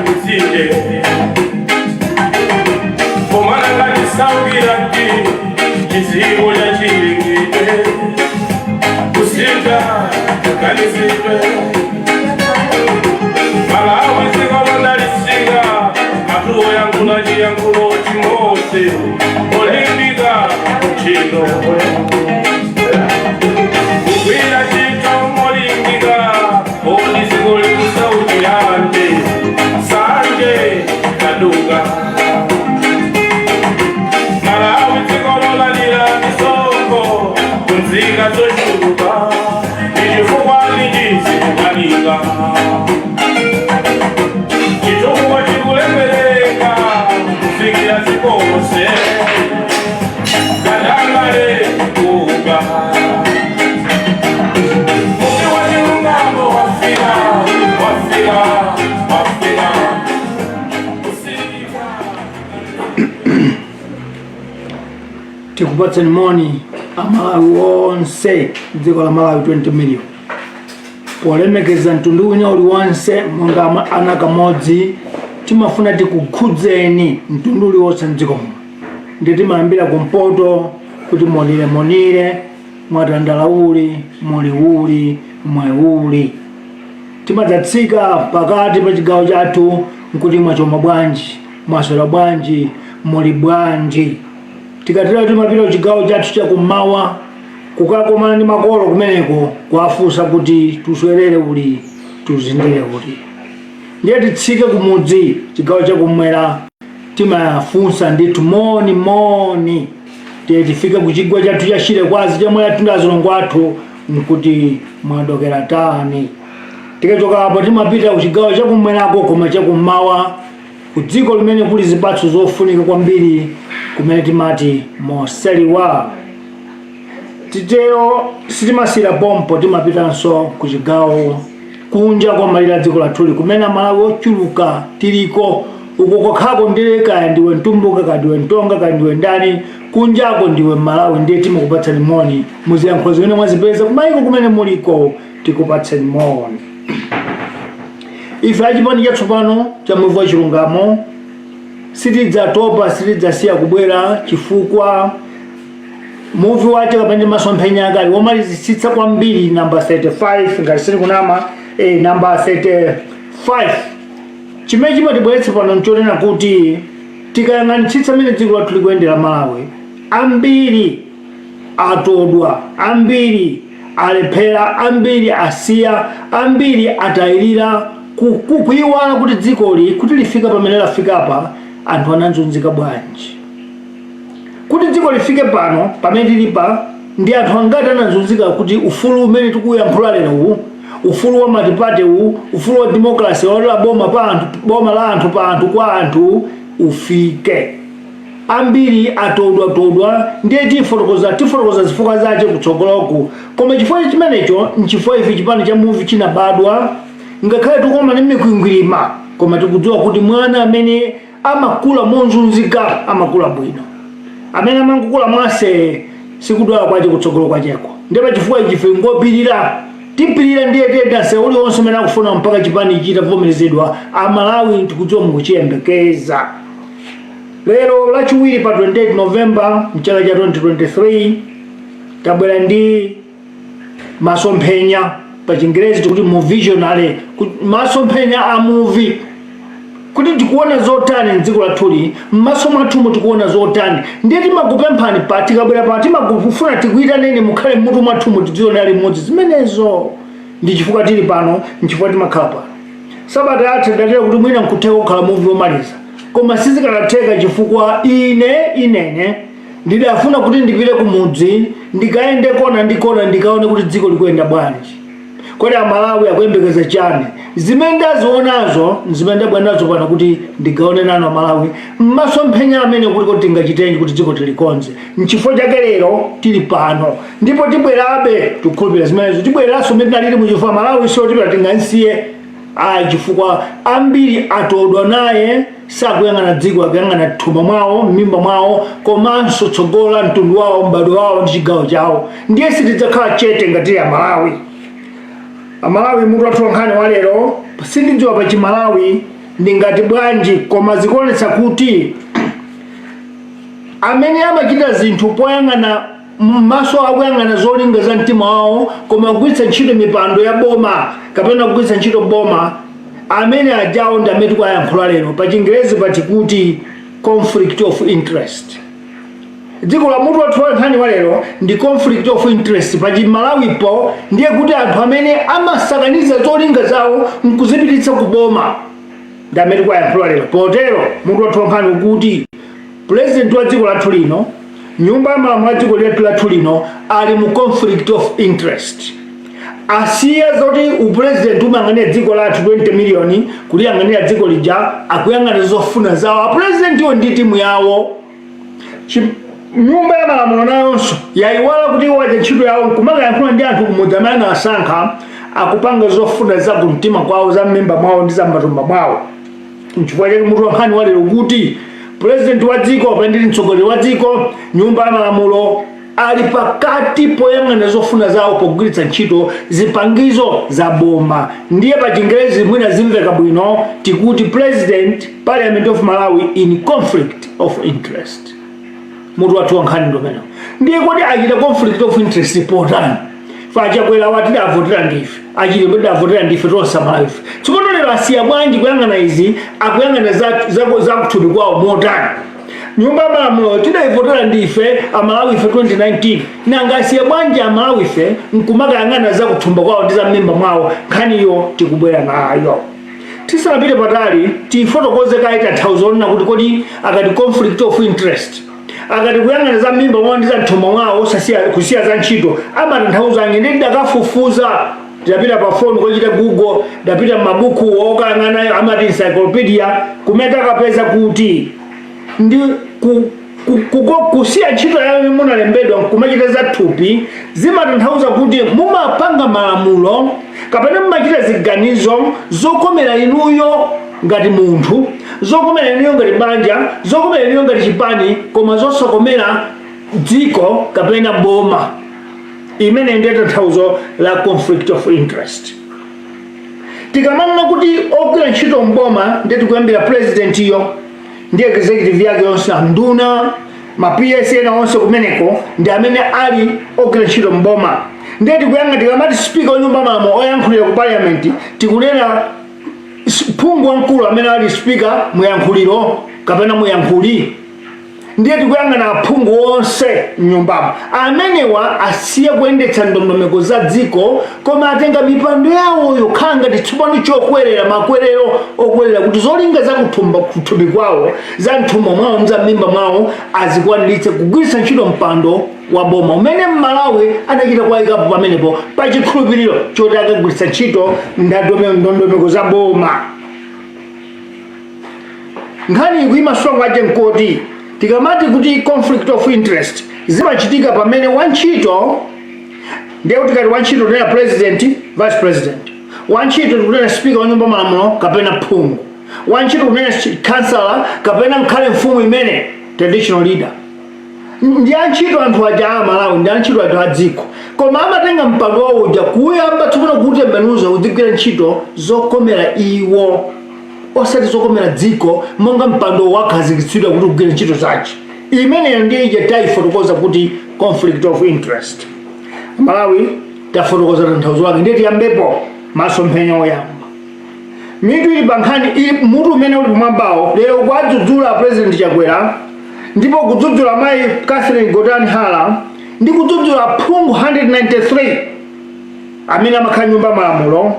misije Komana ngati saukiraki Chizivo ya chilingite Kusika kanisipe Malawi zikolo ndalisinga Atuo yangu na jiyangulo chimote Olimpika chino Kukwila chito molimpika Oli zikoli kusauti yande Sanje kaduga Malawi zikolo lalila nisoko Kunzika toshuruka Nijifukwa nijisi kaninga Muvi Wachilungamo wafika Tikupatseni moni amalawi wonse dziko la Malawi 20 million polemekeza mtundu wina uliwonse monga ana kamodzi timafuna tikukhudzeni mtundu uliwonse mdziko muno ndi timayambira kumpoto kuti monire mwatandalauli muliuli mweuli timadzatsika pakati pa chigawo chathu nkuti mwachoma bwanji mwaswera bwanji muli bwanji tikatera timapita kuchigawo chathu chakummawa kukakomana ndi makolo kumeneko kuwafunsa kuti tuswerere uli tuzindire uli ndiye titsike kumudzi chigawo chakumwera timafunsa ndithu moni tiye tifike kuchigwa chathu chashire kwazi chomwe atunda azilongo athu nkuti mwadokera tani tikachoka apo timapita kuchigawo chakumwerako koma chakummawa kudziko limene kuli zipatso zofunika kwambiri kumene timati moseliwa titero sitimasira pompo timapitanso kuchigawo kunja kwa malira dziko lathuli kumene Malawi ochuluka tiliko uko kokhako ndeleka ndiwe ntumbuka kadiwe ntonga kadiwe ndani kunjako ndiwe Malawi ndiye timakupatsani moni muziyankho zimene mwazipeza kumayiko kumene muliko tikupatsani moni ife achipani chatsopano cha Muvi Wachilungamo sitidzatopa sitidzasiya kubwera chifukwa Muvi wache kapande masomphenya akali womalizitsitsa kwambiri number 35 ngati sili kunama number 35 chimene chimatibweretsa pano nchonena kuti tikayang'anitsitsa mene dziko lathu likuyendera Malawi ambiri atodwa ambiri alephera ambiri asiya ambiri atayirira kuyiwala kuti dzikoli kuti lifika pamene lafika apa anthu ananzunzika bwanji kuti dziko lifike pano pamene tilipa ndi anthu angati anazunzika kuti ufulu umene tikuyankhula lero uwu ufulu wa matipate uwu ufulu wa demokrasi wala boma la anthu pa anthu kwa anthu ufike ambiri atodwa ndiye tifotokoza zifukwa zache kutsogoloku koma chifukwa chimenecho nchifukwa ife chipani cha Muvi chinabadwa ngakhale tikoma ndi mikwingwirima koma tikudziwa kuti mwana amene amakula monzunzika amakula bwino amene amangukula mwase sikudwala kwache kutsogolo kwacheko ndipo chifukwa ichi ife ngopirira tipirira ndiye tedase uliwonse amene akufuna mpaka chipani chitavomerezedwa Amalawi tikudziwa mukuchiyembekeza lero lachiwiri pa 28 November mchaka cha 2023 tabwera ndi masomphenya pa Chingerezi tikuti movisionary masomphenya a movie kuti tikuona zotani mdziko lathuli m'maso mwathumu tikuona zotani ndiye timakupemphani pa tikabwera pa timakufuna tikuyitaneni mukhale mmutu mwathumu tidzione ali mmodzi zimenezo ndi chifukwa tili pano nchifukwa timakhala pano sabata yathu ndatera kuti mwina nkutheka kukhala Muvi womaliza koma sizikanatheka chifukwa inene ndidafuna kuti ndipite kumudzi ndikayende kona ndikaone kuti dziko likuyenda bwanji kodi Amalawi akuyembekeza chani zimene ndazionazo zimene ndabwanazo pano kuti ndikaone nano Amalawi masomphenya amene kuliko tingachitenji kuti dziko tilikonze nchifukwa chake lero tili pano ndipo tibwerabe tukhulupirira zimenezo tibwereranso mmene tinalili muchifukwa Malawi sio tibwera tingansiye chifukwa ambiri atodwa naye sakuyang'ana dziko akuyang'ana thumba mwawo m'mimba mwawo komanso tsogolo la mtundu wawo m'bado wawo ndi chigawo chawo ndiye sitidzakhala chete ngati Amalawi mutu wathu wankhani wa lero sindidziwa pa Chimalawi ndingati bwanji koma zikuonetsa kuti amene amachita zinthu poyang'ana maso akuyang'ana zolinga za mtima wawo koma kugwiritsa ntchito mipando ya boma kapena kugwiritsa ntchito boma, amene ajawo ndi amene tikuyankhula lero. Pa Chingerezi pati kuti conflict of interest. Dziko la mutu wathu wankhani wa lero ndi conflict of interest. Pa Malawipo ndiye kuti anthu amene amasakaniza zolinga zawo nkuzipititsa ku boma ndi amene tikuyankhula lero. Potero mutu wathu wankhani kuti president wa dziko lathu lino, nyumba ya malamulo ya dziko lathu lino ali mu conflict of interest. Asiya zoti upresident umayang'anira dziko lathu 20 million kuliyang'anira dziko lija akuyang'ana zofuna zawo. President yo ndi timu yawo. Nyumba ya malamulo nayonso yayiwala kuti waje ntchito yawo nkumakayankhula ndi anthu kumudzi amene asankha akupanga zofuna za kumtima kwawo, za mmimba mwawo ndi za matumba mwawo. Nchifukwa chake mutu wankhani wa lero kuti president wa dziko kapena ndi mtsogoleri wa dziko, nyumba ya malamulo ali pakati poyang'ana zofuna zawo pogwiritsa ntchito zipangizo za boma. Ndiye pa Chingerezi mwina zimveka bwino tikuti President Parliament of Malawi in conflict of interest. Mutu wathu wankhani ndomeno ndiye kuti achita conflict of interest potani fachakwera wati davotera ndife achite kuti davotera ndife tonse Malawife. Tsopano lero asiya bwanji kuyang'ana izi akuyang'ana za kuthupi kwawo motani. Nyumba ya malamulo tidayivotera ndife Malawife 2019 nanga asiya bwanji Malawife nkumakayang'ana za kuthumba kwawo ndi za mmimba mwawo. Nkhaniyo tikubwera nayo. Tisanapite patali tifotokoze kaita thauzoona kuti kodi akati conflict of interest akati kuyang'ana za mmimba mwawo ndi za mthumba mwawo kusiya za ntchito amatanthauza ndi ndakafufuza. Ndapita pa phone kochita Google, ndapita mabuku okang'ana amati encyclopedia kumeta kapeza kuti ndi kusiya ntchito yawo munalembedwa kumachita za thupi zimatanthauza kuti mumapanga malamulo kapena mumachita ziganizo zokomera inuyo ngati munthu, zokomera inuyo ngati banja, zokomera inuyo ngati chipani, koma zosakomera dziko kapena boma. Imene ndiye tanthauzo la conflict of interest. Tikamanena kuti ogwira ntchito mboma ndiye tikuyambira president iyo ndi executive yake yonse, nduna, ma PS ena onse kumeneko ndi amene ali ogwira ntchito mboma. Ndiye tikuyanga tikamati speaker wa nyumba ya malamulo oyankhulira ku parliament tikunena phungu wamkulu amene ali speaker muyankhuliro kapena muyankhuli. Ndiye tikuyang'ana aphungu onse mnyumbamo amenewa asiya kuyendetsa ndondomeko za dziko koma atenga mipando yawo yokhala ngati tsopano chokwerera makwerero okwerera kuti zolinga za kuthupi kwawo, za mthumba mwawo ndi za mmimba mwawo azikwaniritse kugwiritsa ntchito mpando wa boma umene Malawi adachita kuwayikapo pamenepo pa chikhulupiriro choti akagwiritsa ntchito ndondomeko za boma. Nkhani ikuyimasonga aje nkoti tikamati kuti conflict of interest zimachitika pamene wantchito ndiye kuti kati wantchito ndiye president, vice president, wantchito ndikunena speaker wa nyumba malamulo kapena phungu, wantchito kunena councilor kapena nkhale mfumu imene traditional leader. Ndi antchito anthu aja a Malawi, ndi antchito anthu a dziko koma amatenga mpando wawo uja kuyamba tsopano kuti mbanuzo udzigwira ntchito zokomera iwo osati zokomera dziko monga mpando wakhazikitsidwa kuti ugwire ntchito zake. Imeneyo ndiye ija tayifotokoza kuti conflict of interest. Malawi tafotokoza tanthauzo lake ndiye tiyambepo masomphenya oyamba. Mitu ili pankhani mutu umene uli kumwambawo lero kwadzudzula president Chakwera ndipo kudzudzula mayi Catherine Gotani Hala ndi kudzudzula phungu 193 amene amakhala nyumba malamulo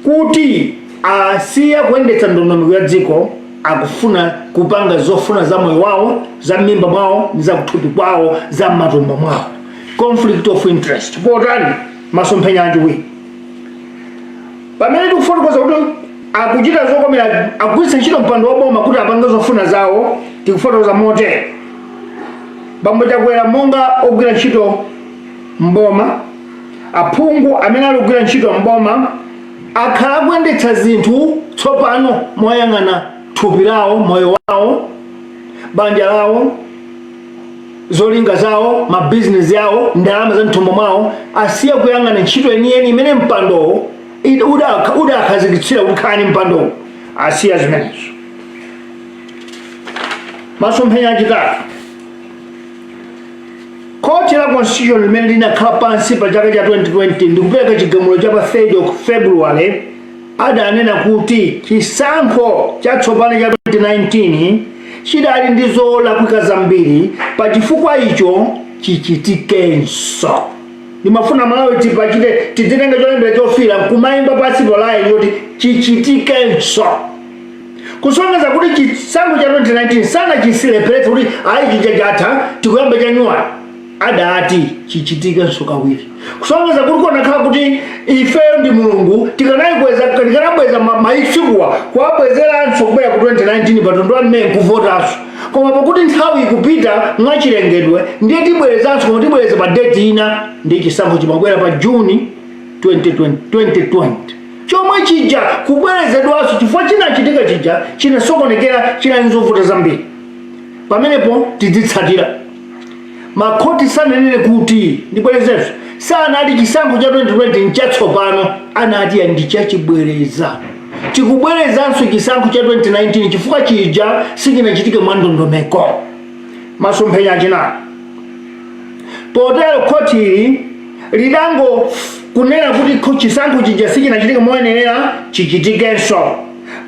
kuti asiya kuyendetsa ndondomeko ya dziko akufuna kupanga zofuna za moyo wawo, za mmimba mwawo, za kuthupi kwawo, za matumba mwawo. Conflict of interest potani masomphenya achiwiri pamene tikufotokoza kuti akuchita zokomera akugwiritsa ntchito mpando wa boma kuti apange zofuna zawo. Tikufotokoza motere bambo Chakwera monga ogwira ntchito mboma, aphungu amene ali kugwira ntchito mboma akhala akuyendetsa zinthu tsopano moyang'ana thupi lawo, moyo wawo, banja lawo, zolinga zawo, mabizinesi yawo, ndalama za mthumba mwawo. Asiya kuyang'ana ntchito yeniyeni imene mpandowo udakhazikitsira kuti khani mpandowo asiya zimenezo. Masomphenya achitatu, koti la constitution limene linakhala pansi pa chaka cha 2020 ndikupereka chigamulo cha pa 3 February adanena kuti chisankho chatsopano cha 2019 chidali ndi zolakwika zambiri, pa chifukwa icho chichitikenso. Ndimafuna Malawi titenge cholembera chofira kumayimba pansi polayi yoti chichitikenso, kusonyeza kuti chisankho cha 2019 sana chisilepheretse kuti ayi chichatha tikuyamba chanyuwani, adati chichitikenso kawiri, kusonyeza kuti konakhala kuti ifeyo ndi Mulungu tikanabweza maifikuwa kuwabwezeranso kubwera ku 2019 pa 21 May kuvotanso, koma pakuti nthawi ikupita mwachilengedwe ndiye tibwerezanso, koma tibwereze pa date ina, ndi chisankho chimabwera pa Juni 2020. Chomwe chija kubwerezedwanso chifukwa chinachitika chija chinasokonekera chinali zovuta zambiri. Pamenepo tidzitsatira makhoti sananene kuti ndibwerezenso, sanati chisankho cha 2020 nchatsopano, anati ndichachibwereza, tikubwerezanso chisankho cha 2019 chifukwa chija sichinachitika mwandondomeko. Masomphenya achinayi, potero khoti lidango kunena kuti chisankho chija sichinachitika moyenera chichitikenso.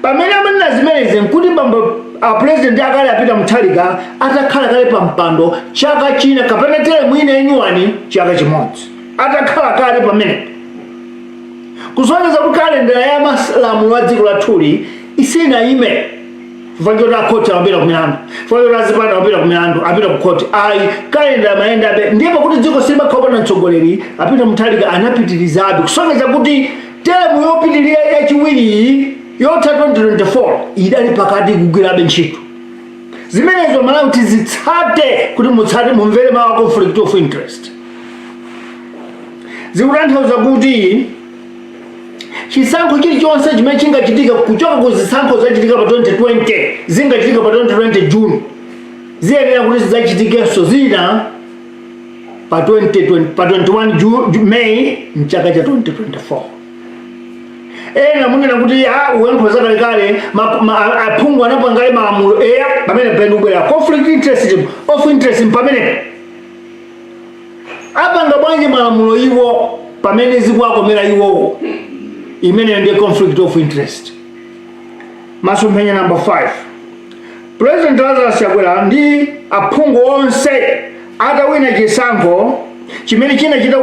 Pamene amanena zimenezi nkuti a president akale apita muthalika atakhala kale pa mpando chaka china kapena tere mwina yenyuwani chaka chimodzi atakhala kale pamene, kusonyeza kuti kalendera ya malamulo a dziko lathuli isinayime vanjota akhoti amapita kumilandu, vanjota azipanda amapita kumilandu, apita ku khoti. Ayi, kalendera mayenda abe, ndipo kuti dziko simakhala na mtsogoleri apita muthalika anapitirizabe, kusonyeza kuti teremu yopitirira yachiwiri yotha 2024 idali pakati kugwirabe ntchito. Zimenezo Malawi tizitsate kuti mutsate mumvere mawu a conflict of interest. Zikutanthauza kuti chisankho chilichonse chimene chingachitika kuchoka ku zisankho zachitika pa 2020 zingachitika pa 2020 June, ziyenera kuti zidzachitikenso zina pa 21 May mchaka cha 2024. Ena munena kuti uyankhoza kalekale aphungu anapangale malamulo pamene penu bwera conflict of interest pamene apanga bwanji malamulo iwo pamene zikwakomera iwowo, imene ndiye conflict of interest. Masomphenya number 5, President Lazarus Chakwera ndi aphungu onse atawina chisankho chimene chinachita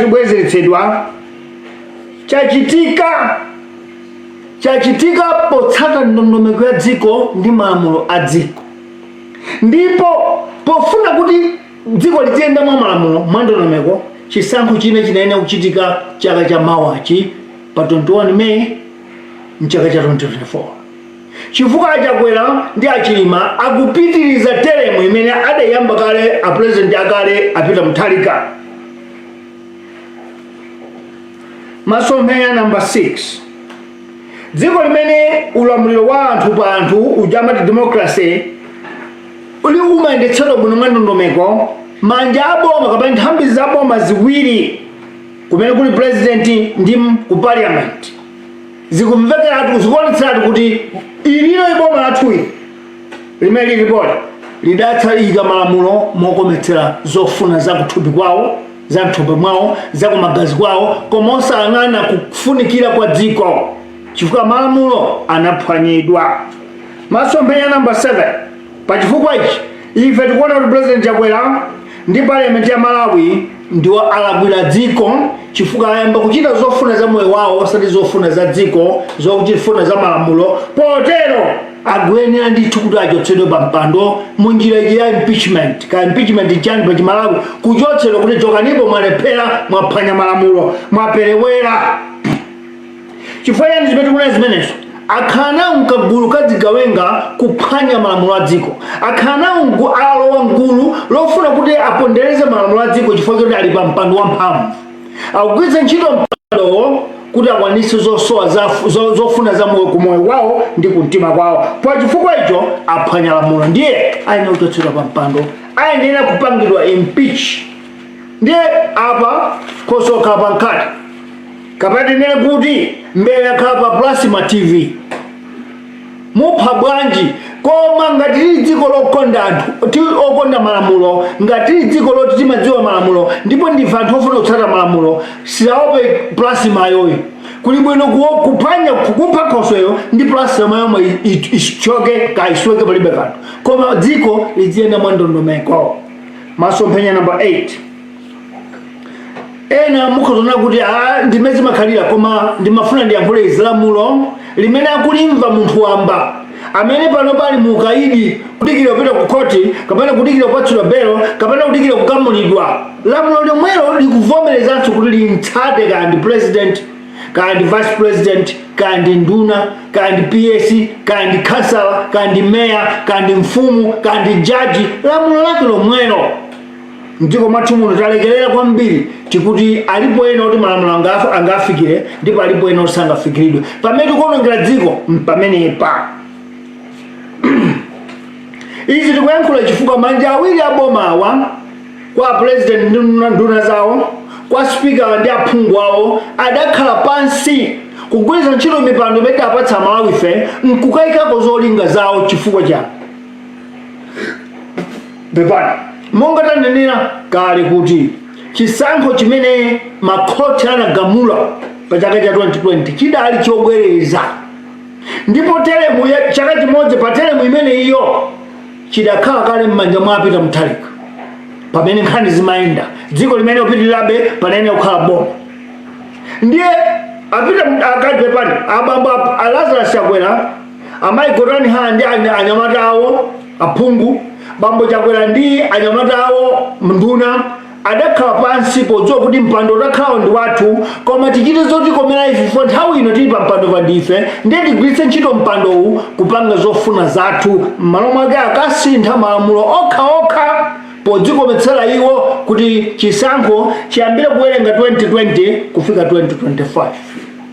kubwezeretsedwa chachitika potsata ndondomeko ya dziko ndi malamulo a dziko, ndipo pofuna kuti dziko liziyenda mwa malamulo mwa ndondomeko, chisankho chine chinayenera kuchitika chaka cha mawachi pa 21 May mchaka cha 2024. Chifukwa Chakwera ndi Achilima akupitiriza teremu imene adayamba kale a president akale apita muthalika. Masomphenya number 6, dziko limene ulamuliro wa anthu pa anthu ujamati democracy uli umayendetsedwa bwino mwa ndondomeko, manja aboma kapena nthambi za boma ziwiri kumene kuli president ndi ku parliament zikumvekeratu zikuonetseratu kuti ililo iboma lathuyi limene lilipota lidatsalika malamulo mokometsera zofuna za kuthupi kwawo, za mthupi mwawo, za kumagazi kwawo, koma osayang'ana kufunikira kwa dziko chifukwa malamulo anaphwanyidwa. Masomphenya number 7, pa chifukwa ichi ife tikuona kuti President Chakwera ndi parliament ya Malawi ndiwo alakwira dziko chifukwa ayamba kuchita zofuna za moyo wawo osati zofuna za dziko, zofuna za malamulo. Potero akuyenera ndithu kuti achotsedwe pa mpando munjira ya impeachment. Ka impeachment chani pa Malawi kuchotsedwa kuti chokanipo mwalephera, mwaphwanya malamulo, mwaperewera. Chifukwa yani zimene tikuna zimenezo akhana mkagulu kadzigawenga kuphwanya malamulo a dziko, akhana alowa mgulu lofuna kuti apondereze malamulo a dziko chifukwa kuti ali pa mpando wamphamvu, akugwiritsa ntchito mpando kuti akwanitse zofuna za moyo kumoyo wawo ndi kumtima kwawo. Pa chifukwa icho aphwanya lamulo, ndiye ayenera kuchotsedwa pa mpando, ayenera kupangidwa impeach. Ndiye apa kosoka pa nkati kapati nene kuti mbele yakhala pa Plasma TV mupha bwanji koma ngati lili dziko lokonda anthu okonda malamulo ngati lili dziko loti timadziwa malamulo ndipo ndife anthu ofuna kutsata malamulo silaope plasma yoyo kuli bwino kuphwanya kupha Nkhosweyo ndi plasma yomwe ichoke kaisweke palibe kanthu koma dziko liziyenda mwa ndondomeko. Masomphenya namba 8 ena mukhozaona kuti ndimezi makhalira koma ndimafuna ndiyankhule izilamulo limene akulimva munthu wamba amene pano pali mukaidi kudikira kupita ku koti kapena kudikira kupatsidwa belo kapena kudikira kugamulidwa. Lamulo lomwelo likuvomerezanso kuti limtsate kandi president kandi vice president kandi nduna kandi PS kandi kansala kandi meya kandi mfumu kandi jaji. Lamulo lake lomwelo mdziko mwathu muno talekerera kwambiri tikuti alipo ena kuti malamulo angafikire ndipo alipo ena kuti sangafikiridwe. Pamene tikuonongera dziko pamenepa izi tikuyankhula chifukwa manja awiri abomawa kwa president ndi nduna zawo kwa speaker ndi aphungu awo adakhala pansi kugwiritsa ntchito mipando imene apatsa Malawi fe nkukayikako zolinga zawo chifukwa cha bepani monga tanenera kale kuti chisankho chimene makhoti anagamula pa chaka cha 2020 chidali chobwereza ndipo telemu ya chaka chimodzi pa telemu imene iyo chidakhala kale m'manja mwa Peter Mutharika pamene nkhani zimayenda dziko limene upitirirabe panene kukhala boma ndiye apita akati pepani abambo Lazarus Chakwera amayi Gotani ndi anyamata awo aphungu bambo Chakwera ndi anyamata awo nduna adakhala pansi podziwa kuti mpando utakhala ndi wathu koma tichite zotikomera ife fo nthawi ino tili pa mpando pandife ndiye tigwiritse ntchito mpando uwu kupanga zofuna zathu m'malo mwake akasintha malamulo okha podzikometsera iwo kuti chisankho chiyambire kuwerenga 2020 kufika 2025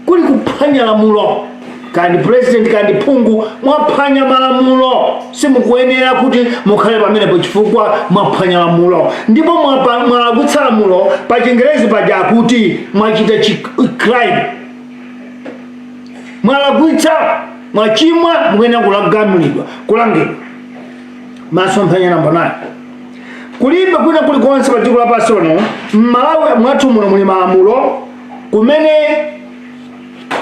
kuli kuphwanya lamulo kandi president kandi phungu mwaphwanya malamulo simukuyenera kuti mukhale pamenepo chifukwa mwaphwanya lamulo ndipo mwalakwitsa lamulo pa Chingerezi paja kuti mwachita crime mwalakwitsa mwachimwa mukuyenera kugamulidwa kulangidwa. Masomphenya namba 9 kulibe kwina kulikonse pa dziko lapansi lino m'Malawi mwathu muno muli malamulo kumene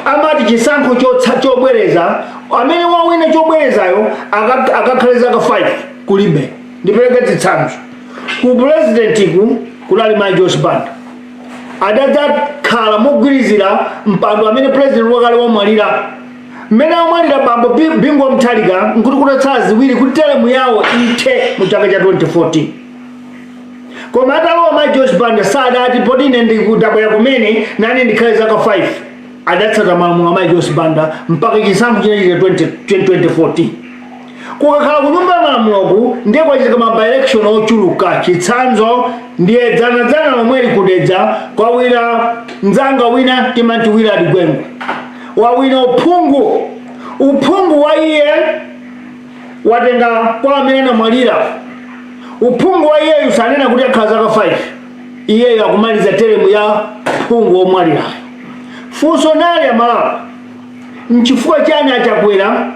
amati chisankho chobwereza amene wawina chobwerezayo akakhale zaka 5 kulibe. Ndipereke chitsanzo ku president kunali Mayi Joyce Banda adadzakhala mogwirizira mpando amene president wakale wamwalira mmene amwalira bambo Bingu Mutharika nkuti kunatsala ziwiri kuti telemu yawo ithe mu chaka cha 2014 koma atalowa Mayi Joyce Banda sadati poti ine ndikudabwera kumene nane ndikhale zaka 5 adatsata malamulo a Mayi Joyce Banda mpaka chisankho chinachita 2014 kukakhala ku nyumba ya malamuloku ndiye kwachitika ma election ochuluka. Chitsanzo ndiye dzana lomwe likudedza kwawina mzanga wina timanti wina adigwengu wawina uphungu wa iye watenga kwa amene anamwalira uphungu wa iye usanena kuti akhala zaka 5 iye akumaliza telemu ya phungu omwalira. Funso nali ya Malawi nchifukwa chani Chakwera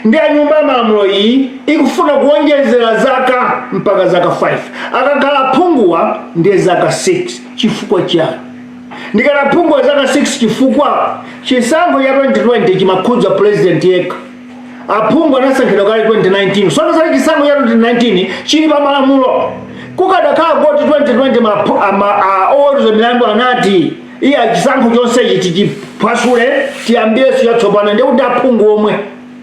ndi nyumba ya malamulo iyi ikufuna kuonjezera zaka mpaka zaka 5 akakhala phunguwa ndi zaka 6 chifukwa chani? Ndikana phunguwa zaka 6 chifukwa chisankho ya 2020 chimakhudza president yekha aphungu anasankhidwa kale 2019 sono sali chisankho ya 2019 chili pa malamulo kukadakhala kuti 2020 oweruza milandu anati iye chisankho chonse ichi tichiphwasule tiyambireso chatsopano ndiye kuti aphungu omwe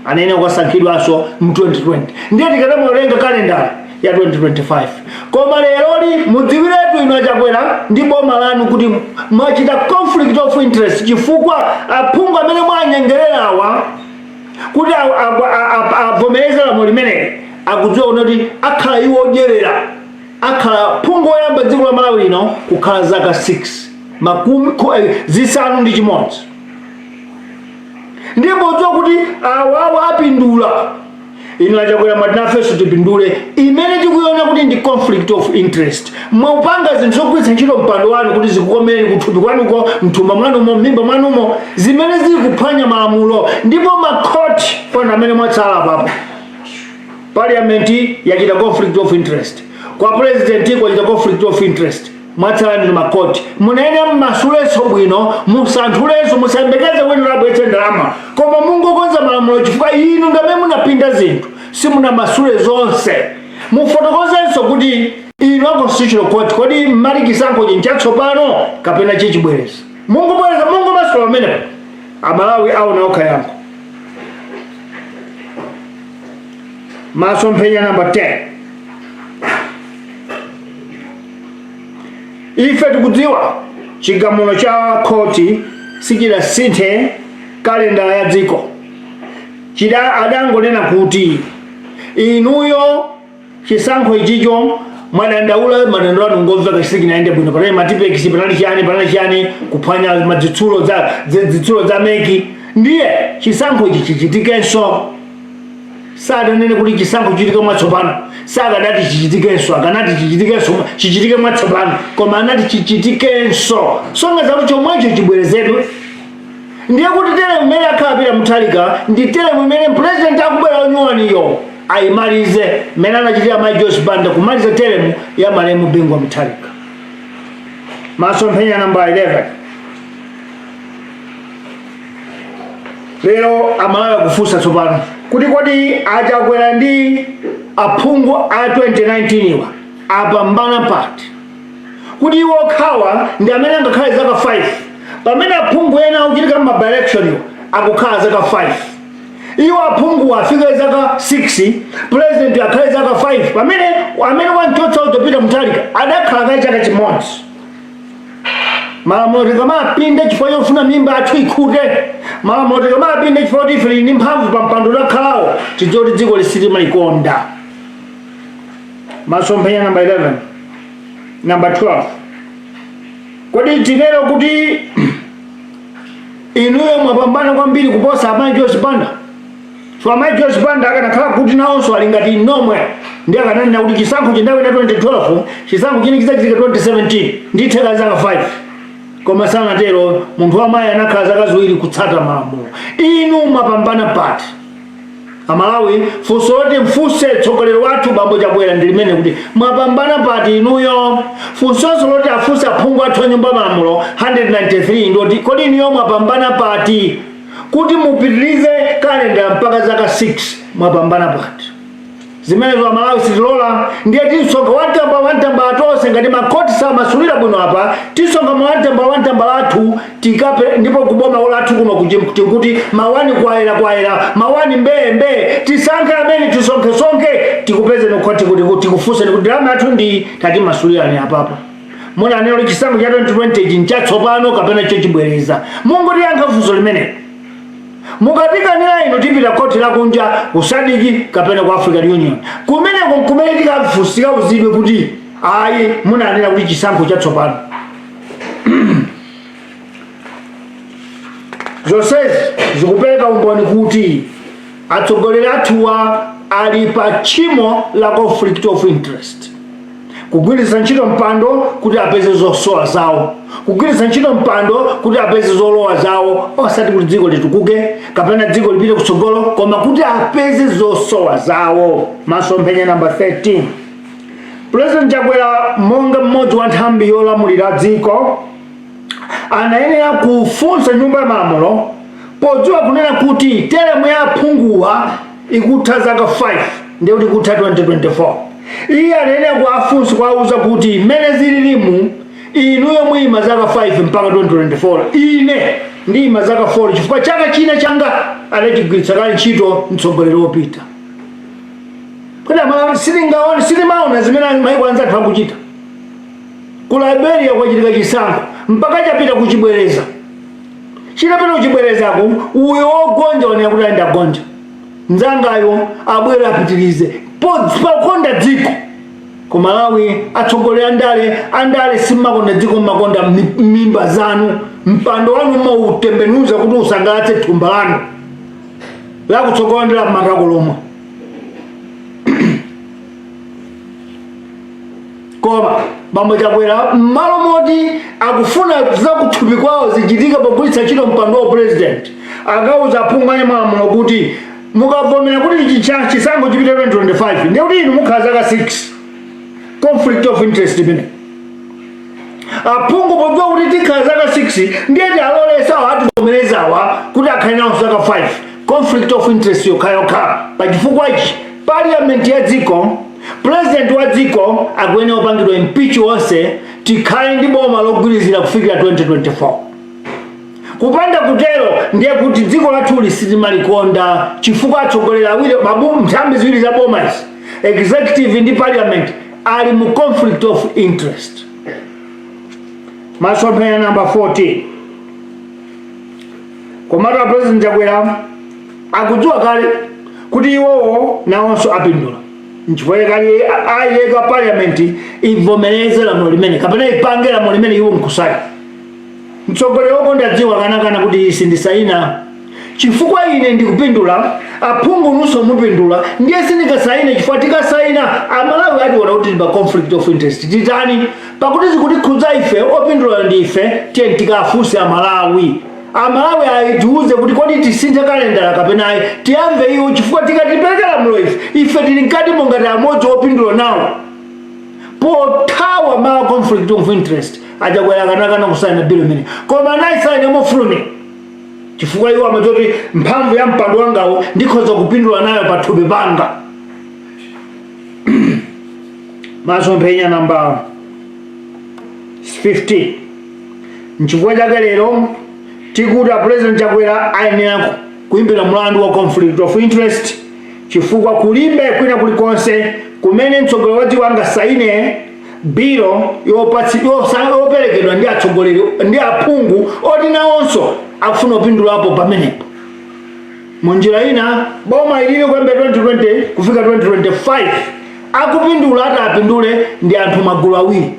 anene kusankhidwaso mu 2020 ndiye tikadamulenga kalendala ya 2025 koma leroli mudziwiretu ino Chakwera ndi boma lanu kuti mwachita conflict of interest chifukwa aphungu amene mwanyengererawa kuti avomereze lamulo limene akudziwa kuti akhala iwo odyerera akhala phungu woyamba dziko la Malawi lino kukhala zaka 6 zisanu ndi chimodzi ndipo udziwa kuti awawo apindula ino achakwera matinafeso tipindule imene tikuiona kuti ndi conflict of interest. Mwaupanga zinthu zogwiritsa ntchito mpando wanu kuti zikukomeni kuthupi kwanuko, mthumba mwanumo, m'mimba mwanumo, zimene zili kuphwanya malamulo, ndipo makhoti pano amene mwatsala papa. Parliament yachita conflict of interest, kwa president kwachita conflict of interest, mwatsala ndi makhoti. Munayenera mmasuleso bwino, musanthuleso, musayembekeze wina labwetse ndalama, koma mungokonza malamulo chifukwa inu ndamene munapinda zinthu simuna masule zonse. Mufotokozenso kuti inu a constitutional court kodi mmali chisankho chinchatsopano kapena chichibwereza. Mungobwereza masula amenepo Amalawi aona okha yankho. Masomphenya number 10. Ife tikudziwa chigamulo cha khoti sichidasinthe kalenda ya dziko. Adangonena kuti inuyo chisankho ichicho mwadandaula madandaulo anu ngomveka sichinaende bwino, panali matipekisi, panali chani kuphwanya zitsulo za meki. Ndiye chisankho ichi chichitikenso. Sadanene kuti chisankho chichitike mwatsopano, sakadati chichitikenso, akanati chichitike mwatsopano, koma anati chichitikenso. Songa zakuti chomwecho chibwerezedwe. Ndiye kuti tere mmene akhalapira Mutharika ndi tere mmene president akubwera onyuwaniyo ayimalize mmene anachitira Mai Joyce Banda kumaliza teremu ya malemu Bingwa Mutharika. Masomphenya number 11. Lero Amalawi akufunsa tsopano kuti kodi achakwera ndi aphungu a 2019 iwa apambana pati, kuti iwo okhawa ndi amene angakhale zaka 5, pamene aphungu ena akuchitika m'ma-by-election iwo akukhala zaka 5. Iwo aphungu afika zaka 6, president akhale zaka 5, pamene amene wanchotsa utopita Mutharika adakhala kaye chaka chimodzi. Malamulo tikamapinde chifukwa chofuna mimba athu ikhute, malamulo tikamapinde chifukwa kuti ife ndi mphamvu pa mpando takhalawo, tidziwe kuti dziko lisitima likonda. Masomphenya number 11. Number 12. Kodi tinero kuti inuyo mwapambana kwambiri kuposa Mai Joyce Banda? So Mai Joyce Banda akanakhala kuti nawonso ali ngati nomwe ndi akananena kuti chisankho chindawe na 2012, chisankho chini chizachitika 2017 ndi theka zaka 5. Koma sanatero, munthu wamayi anakhala zaka ziwiri kutsata malamulo. Inu mwapambana pati. Amalawi funso loti mfunse tsogoleri wathu bambo Chabwera ndi limene kuti mwapambana pati inuyo. Funsonso loti afunse aphungu athu anyumba malamulo 193 ndoti kodi inuyo mwapambana pati kuti mupitirize kalenda mpaka zaka 6 mwapambana pati. Zimenezo Amalawi sitilola. Ndiye tisonga wantamba atonse ngati makhoti samasulira bwino apa, tisonga wantamba lathu tikape, ndipo kuboma lathu kuno kuti mawani kwaera mawani mbe tisankhe amene tisonke tikupeze nokhoti kuti tikufunse kuti drama athu ndi tati masulirani apapa. Mona anelo chisankho cha 2020 chinchatsopano kapena chochibwereza. Mungu tiyankha funso limene. Mukatikanira ino tipita koti lakunja kusadiki kapena ku African Union. Kumene tikafunsika uzidwe kuti ayi munanena kuti chisankho chatsopano. Zonsezi zikupereka umboni kuti atsogoleri athuwa ali pa tchimo la conflict of interest. Kugwiritsa ntchito mpando kuti apeze zosowa zawo, kugwiritsa ntchito mpando kuti apeze zolowa zawo, osati kuti dziko litukuke kapena dziko lipite kutsogolo, koma kuti apeze zosowa zawo. Masomphenya number 13. President Chabwera monga mmodzi wa nthambi yolamulira dziko anayenera kufunsa nyumba ya malamulo podziwa kunena kuti teremu ya aphunguwa ikutha zaka 5 ndiye kuti ikutha 2024. Iye anayenera kuwafunsa kuwauza kuti mmene zililimu inuyo mwima zaka 5 mpaka 2024, ine ndima zaka 4 chifukwa chaka china changa anachigwiritsa kale ntchito mtsogoleri wopita. Kodi Amalawi sitimaona zimene maiko anzathu akuchita. Ku Liberia kwachitika chisankho mpaka chapita kuchibwereza. Chitapita kuchibwerezaku uyo wogonja wanena kuti aenda gonja. Nzangayo abwera apitirize pakonda dziko. Ku Malawi atsogoleri andale simakonda dziko, makonda mimba zanu, mpando wanu mautembenuza kuti usangalatse thumba lanu lakutsogolera m'matako lomwe. koma bambo Chakwera malo moti akufuna zakuthupi kwawo zichitika pogwiritsa ntchito mpando wa president akauza aphungu a malamulo kuti mukavomera kuti chisankho chipite 2025 ndiye kuti inu mukhala zaka 6 conflict of interest imene aphungu podziwa kuti tikhala zaka 6 ndiye alolesawa ativomerezawa kuti akhale nawo zaka 5 conflict of interest yokha pa chifukwa ichi parliament ya dziko president wa dziko akuyenera kupangidwa impeach onse tikhale ndi boma logwirizira kufikira 2024 kupanda kutero ndiye kuti dziko lathu sitimalikonda chifukwa atsogoleri awiri nthambi ziwiri za boma izi executive ndi parliament ali mu conflict of interest. Masomphenya number 14 komata president Chakwera akudziwa kale kuti iwowo nawonso apindula nchifukwa kali ayeka parliament ivomereze lamulo limene kapena ipange lamulo limene iwo nkusaya mtsogoleri wokonda dziwa kanakana kuti isi ndisaina chifukwa ine ndikupindula aphungu nunso mupindula ndiye sindikasaine chifukwa tikasaina amalawi ationa kuti ndiba conflict of interest titani pakuti zikutikhudza ife opindula ndi ife tiye tikafunse amalawi aitiuze kuti kodi tisinthe kalendala kapena tiyamve iwo chifukwa tikatipereka lamulo ife tili mkati mongati amodzi opindula nawo pothawa mala conflict of interest Chakwera kanakana kusaina bill imene koma anayisaina mofulumira chifukwa iwo amachoti mphamvu ya mpando wangawo ndikhoza kupindula nayo pathupi panga. Masomphenya number 15 nchifukwa chake lero tikuti president Chakwera ayenera kuimbira mlandu wa conflict of interest chifukwa kulibe kwina kulikonse kumene mtsogoleri wa dziko angasaine biro yoperekedwa ndi atsogoleri ndi aphungu oti nawonso akufuna kupindulapo pamenepo. Munjira ina boma ilili kuyambira 2020 kufika 2025 akupindula atapindule ndi anthu magulu awiri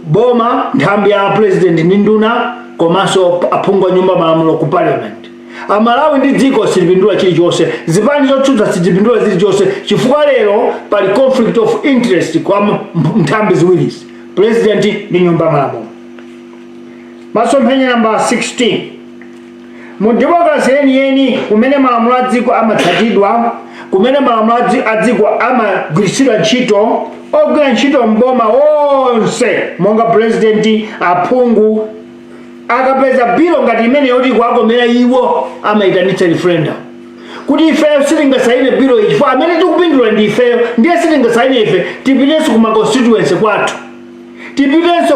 boma nthambi ya president ndi nduna komanso aphungu a nyumba malamulo ku parliament. Amalawi ndi dziko silipindula chilichonse zipani zotsutsa sizipindula zilichonse chifukwa lero pali conflict of interest kwa nthambi ziwirizi president ndi nyumba malamulo. Masomphenya number 16 mu democracy yeniyeni kumene malamulo a dziko amatsatidwa kumene malamulo a dziko amagwiritsidwa ntchito ogwira ntchito mboma onse monga president aphungu akapeza biro ngati imene yoti kwakomera iwo amayitanitsa referendum kuti ifeyo sitingasaine biro ichi chifukwa amene tikupindula ndi ifeyo ndiye sitingasaine ife tipitenso kuma constituency kwathu tipitenso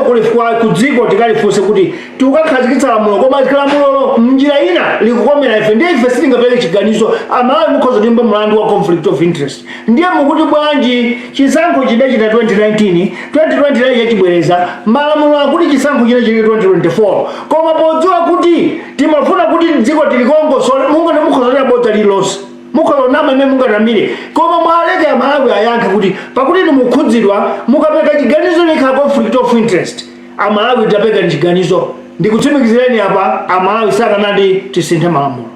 ku dziko tikalifunse kuti tikakhazikitsa lamulo koma lamulo mnjira ina likukomera ife ndiye ife sitingapereke chiganizo amalawi mukhoza kuimba mlandu wa conflict of interest. Ndiye mukuti bwanji chisankho chidachita 2019 yachibwereza malamulo akuti chisankho china chili 2024 koma podziwa kuti timafuna kuti dziko tilikongosole mungati mukhoza bodza lilonse mukhoza nama imene mungatamire koma mwaleke amalawi ayankhe kuti pakuti mukhudzidwa mukapeka chiganizo likha conflict of interest amalawi tapeka chiganizo ndikutsimikizireni apa amalawi sakanati tisinthe malamulo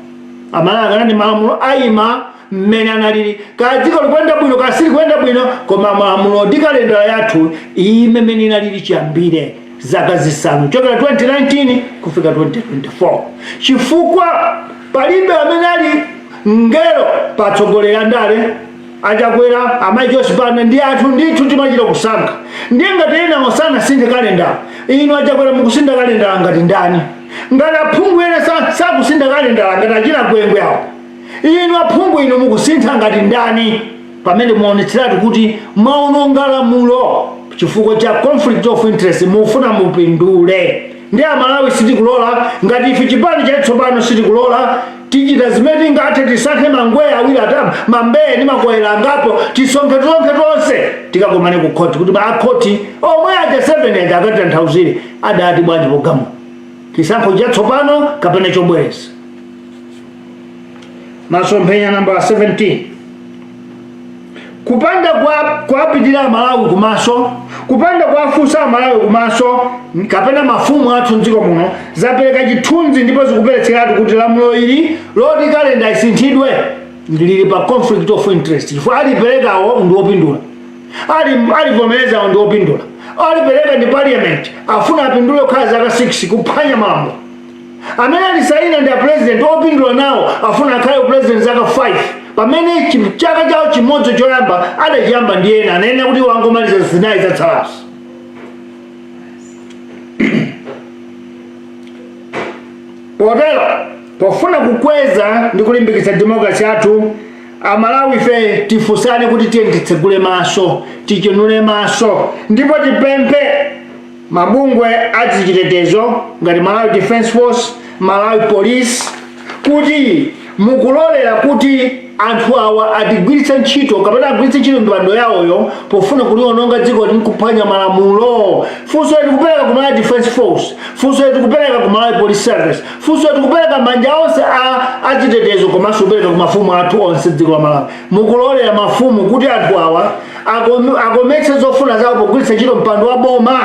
amalawi akanati malamulo ayima mmene analili kadziko likwenda bwino kasili kwenda bwino koma malamulo ndi kalendala yathu ime mmene inalili chiyambire zaka zisanu chokera 2019 kufika 2024 chifukwa palibe amene ali ngero patsogolera ndale Chakwera amachosipana ndi athu ndithu timachita kusankha ndiye ngati ena osana sinthe kalendala inu Chakwera mukusintha kalendala ngati ndani ngati aphungu ena sakusintha kalendala ngati achina gwengwe awo inu aphungu inu mukusintha ngati ndani pamene muonetseratu kuti mwaononga lamulo chifukwa cha conflict of interest mufuna mupindule. Ndi amalawi sitikulola ngati ife chipani chatsopano sitikulola tichita zimene tingathe tisankhe mangweya awiri atatu mambeya ndi makwayera angapo tisonkhe tonse tikakomane ku khoti kuti akhoti omwe aja 7 aja akatanthauzire adati bwanji pogamuka chisankho chatsopano kapena chobwereza. Masomphenya number 17 kupanda kuapitira amalawi kumaso kupanda kuafunsa amalawi kumaso kapena mafumu athu mdziko muno zapereka chithunzi ndipo zikuperetseratu kuti lamulo ili loti kalenda isinthidwe lili pa conflict of interest chifukwa aliperekawo ndi opindula alivomerezawo ndi opindula alipereka ndi parliament afuna apindule kukhala zaka 6 kuphwanya malamulo. Amene alisaina ndi president opindula nawo afuna akhale president zaka 5 pamene chaka chawo chimodzi choyamba adachiyamba ndi ena anene kuti wangomaliza zinayi zatsalazo. Potero pofuna kukweza ndi kulimbikitsa demokrasi yathu, Amalawi fe tifusane kuti tiye titsegule maso, tichenule maso, ndipo tipemphe mabungwe azichitetezo ngati Malawi Defense Force, Malawi Police kuti mukulolera kuti anthu awa atigwiritse ntchito kapena agwiritse ntchito mipando yawoyo pofuna kuliononga dziko ndi kuphwanya malamulo. Funso tikupereka ku Malawi Defense Force, funso tikupereka ku Malawi Police Service, funso tikupereka manja onse achitetezo komanso kupereka ku mafumu athu onse dziko la Malawi. Mukulolera mafumu kuti anthu awa akometse zofuna zawo pogwiritsa ntchito mpando wa boma.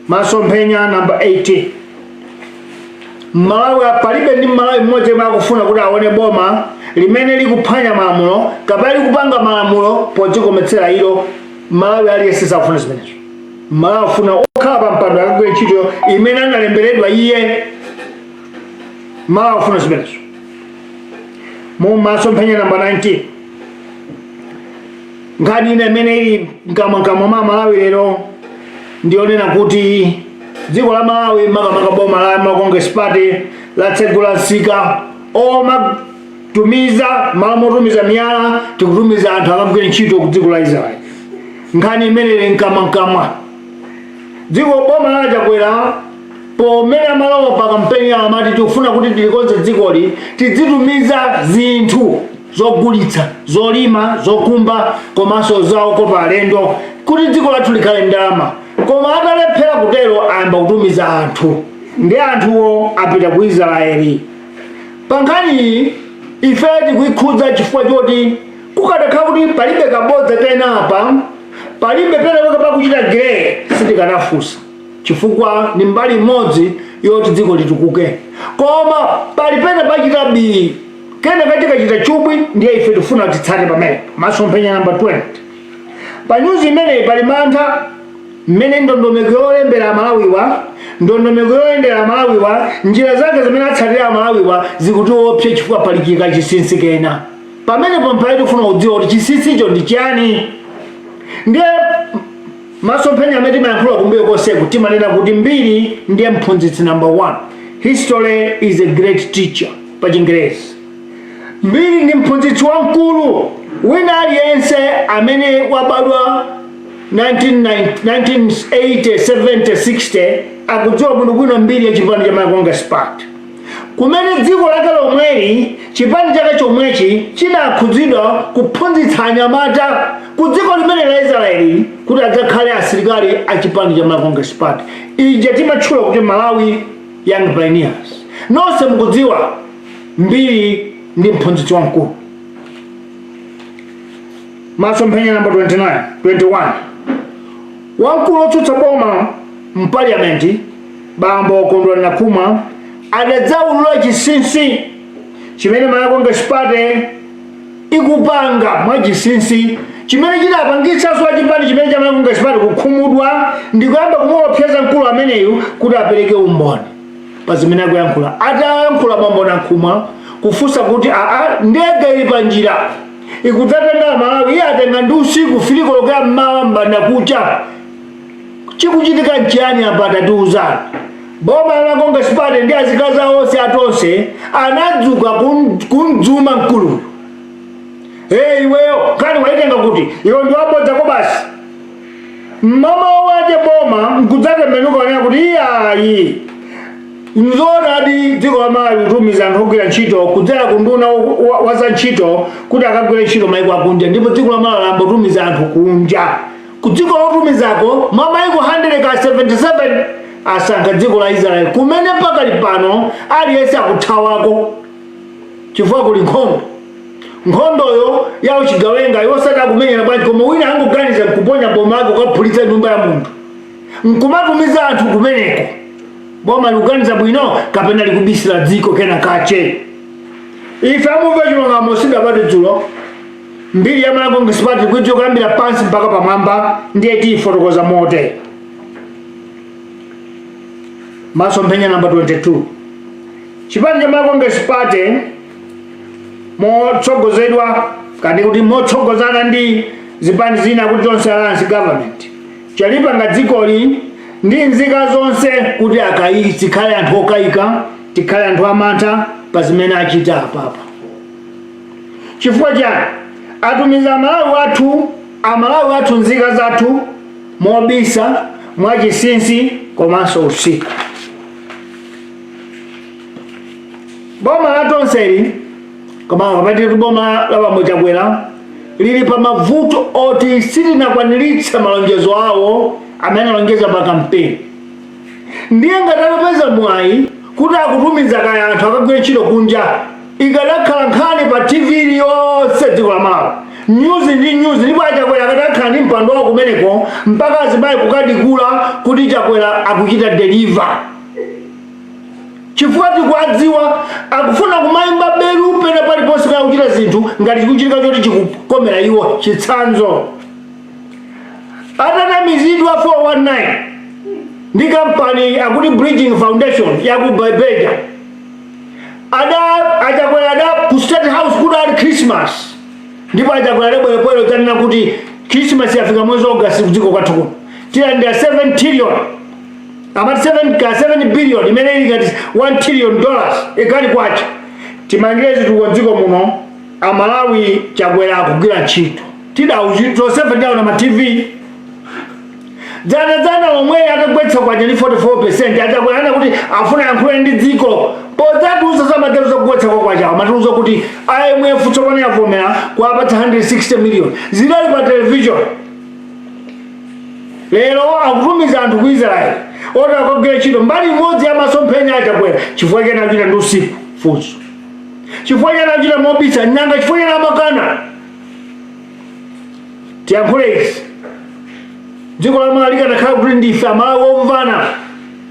Masomphenya number 80. Malawi palibe ndi Malawi mmodzi yemwe akufuna kuti aone boma limene likuphwanya malamulo kapena likupanga malamulo podzikometsera ilo. Malawi aliyense safuna zimenezo. Malawi afuna okhala pa mpando akagwira ntchito imene analemberedwa iye. Malawi afuna zimenezo. Mu masomphenya number 19. Nkhani ina imene ili mkamwa mwa Malawi lero ndionena kuti dziko la Malawi makamaka boma la Congress Party latsegula nsika omatumiza malamutumiza miyala tikutumiza anthu akagwira ntchito ku dziko la Israeli. Nkhani imene ili mkamwa dziko boma lachakwera pomene amalowa pa kampeni yawo amati tikufuna kuti tilikonze dzikoli tidzitumiza zinthu zogulitsa, zolima, zokumba komanso zaokopa alendo kuti dziko lathu likhale ndalama. Koma atalephera kutero ayamba kutumiza anthu ndi anthuwo apita ku Israeli. Pa nkhani ife tikuikhudza chifukwa choti kukadakhala kuti palibe kabodza kenapa, palibe penapake pakuchita gere sitikanafunsa chifukwa ni mbali imodzi yoti dziko litukuke. Koma pali pena pachita bili kena katikachita chubwi ndiye ife tifuna titsate pamene. Masomphenya number 20. Pa nyuzi imeneyi pali mantha mmene ndondomeko yolembera Amalawiwa, ndondomeko yoyendera Amalawiwa, njira zake zimene atsatira Amalawiwa zikutiopsa chifukwa palikika chinsinsi kena. Pamene pompali tifuna kudziwa kuti chinsinsicho ndi chiyani. Ndiye masomphenya amene timayankhula kumbuyo konseku timanena kuti mbiri ndiye mphunzitsi number 1. History is a great teacher pa Chingerezi. Mbiri ndi mphunzitsi wamkulu. Wina aliyense amene wabadwa 1980, 70, 60 akudziwa bwinobwino mbiri ya chipani cha Congress Party. Kumene dziko lake lomweli chipani chake chomwechi chinakhudzidwa kuphunzitsa anyamata ku dziko limene la Israeli kuti adzakhale asilikali a chipani cha Congress Party. Ija timatchula kuti Malawi Young Pioneers. Nonse mukudziwa mbiri ndi mphunzitsi wamkulu. Masomphenya number 21. Wamkulu otsutsa boma mpaliamenti bambo Kondwani Nakhumwa adadzaulula chinsinsi chimene Congress Party ikupanga mwa chinsinsi chimene chinapangitsanso chipani chimene cha Congress Party kukhumudwa ndi kuyamba kumuopseza mkulu ameneyu kuti apereke umboni pa zimene akuyankhula. Atayankhula bambo Nakhumwa kufunsa kuti ndege ili pa njira ikudzatenga Malawi, iye atenga ndi usiku filiko lokera mmawa mbanda kucha. Chikuchitika nchiyani apa atatiuzana. Boma la Congress Party ndi azikaza onse atonse anadzuka kumdzuma mkulu. Iweyo kani waitenga kuti iwe ndi wabodza ko basi. Mama waje boma nkudzatembenuka wanena kuti iyayi nzonadi dziko la Malawi kutumiza anthu ogwira ntchito kudzera kunduna wa za ntchito kuti akagwire ntchito maiko akunja, ndipo dziko la Malawi lambotumiza anthu kunja. Ku dziko lotumizako maiko 177 asankha dziko la Israeli kumene pakali pano aliyense akuthawako chifukwa kuli nkhondoyo yawo chigawenga yosada kumenyera bwanji koma wina angoganiza kuponya boma lako kaphulitsa nyumba ya munthu nkumatumiza anthu kumeneko. Boma likuganiza bwino kapena likubisira dziko kena kache. Ife Muvi Wachilungamo sidabati dzulo mbiri ya Malawi Party kuitwa kuyambira pansi mpaka pamwamba ndiye tifotokoza mote. Masomphenya number 22. Chipani cha Malawi Party motsogozedwa kandi kuti motsogozana ndi zipani zina kuti zonse alliance government chalipanga dzikoli ndi nzika zonse kuti zikhale anthu okayika, tikhale anthu amantha pa zimene achita apapa. Chifukwa chani atumiza amalawi athu nzika zathu mobisa mwachisinsi komanso usiku. Boma la tonseli koma kapati boma la Wachagwera lili pa mavuto oti silinakwaniritsa malonjezo awo amene alonjeza pa kampeni. Ndiye ngatalopeza mwayi kuti akutumiza kaya anthu akagwire ntchito kunja ikadakhala nkhani pa TV yonse dziko la Malawi. News ndipo Chakwera akadakhala ndi mpando wawo kumeneko mpaka azimayi kukadikula kuti Chakwera akuchita deliver. Chifukwa tikudziwa akufuna kumayimba belu pena paliponse kana kuchita zinthu ngati chikuchitika choti chikukomera iwo chitsanzo. Atanamizidwa 419 ndi kampani akuti Bridging Foundation ya ku Bebeja. Chakwera ku State House kuti ali Christmas. Ndipo Chakwera bwelebwele tanena kuti Christmas yafika mwezi August kudziko kwathu kuno. Tira ndi 7 trillion. Amati 7 billion imene ili ngati $1 trillion ikali kwacha. Timangirezi tukonziko muno amalawi Chakwera akugwira ntchito. Tosefe ndawo na ma TV. Dzana omwe akagwetsa kwacha ndi 44%. Chakwera kuti afuna yankhule ndi dziko. Pozatuza samatero zokugwetsa kwacha. Amatuza kuti IMF tsopano yavomera kuwapatsa 160 million. Zidali pa television. Lero akutumiza anthu ku Israel. Ora akagwira ntchito mbali imodzi ya masomphenya a Chakwera chifukwa chena achita ndi usiku funso. Chifukwa chena achita mobisa nyanga chifukwa chena amakana. Tiyankhule izi. Dziko la Malawi likanakhala kuti ndife amalawi omvana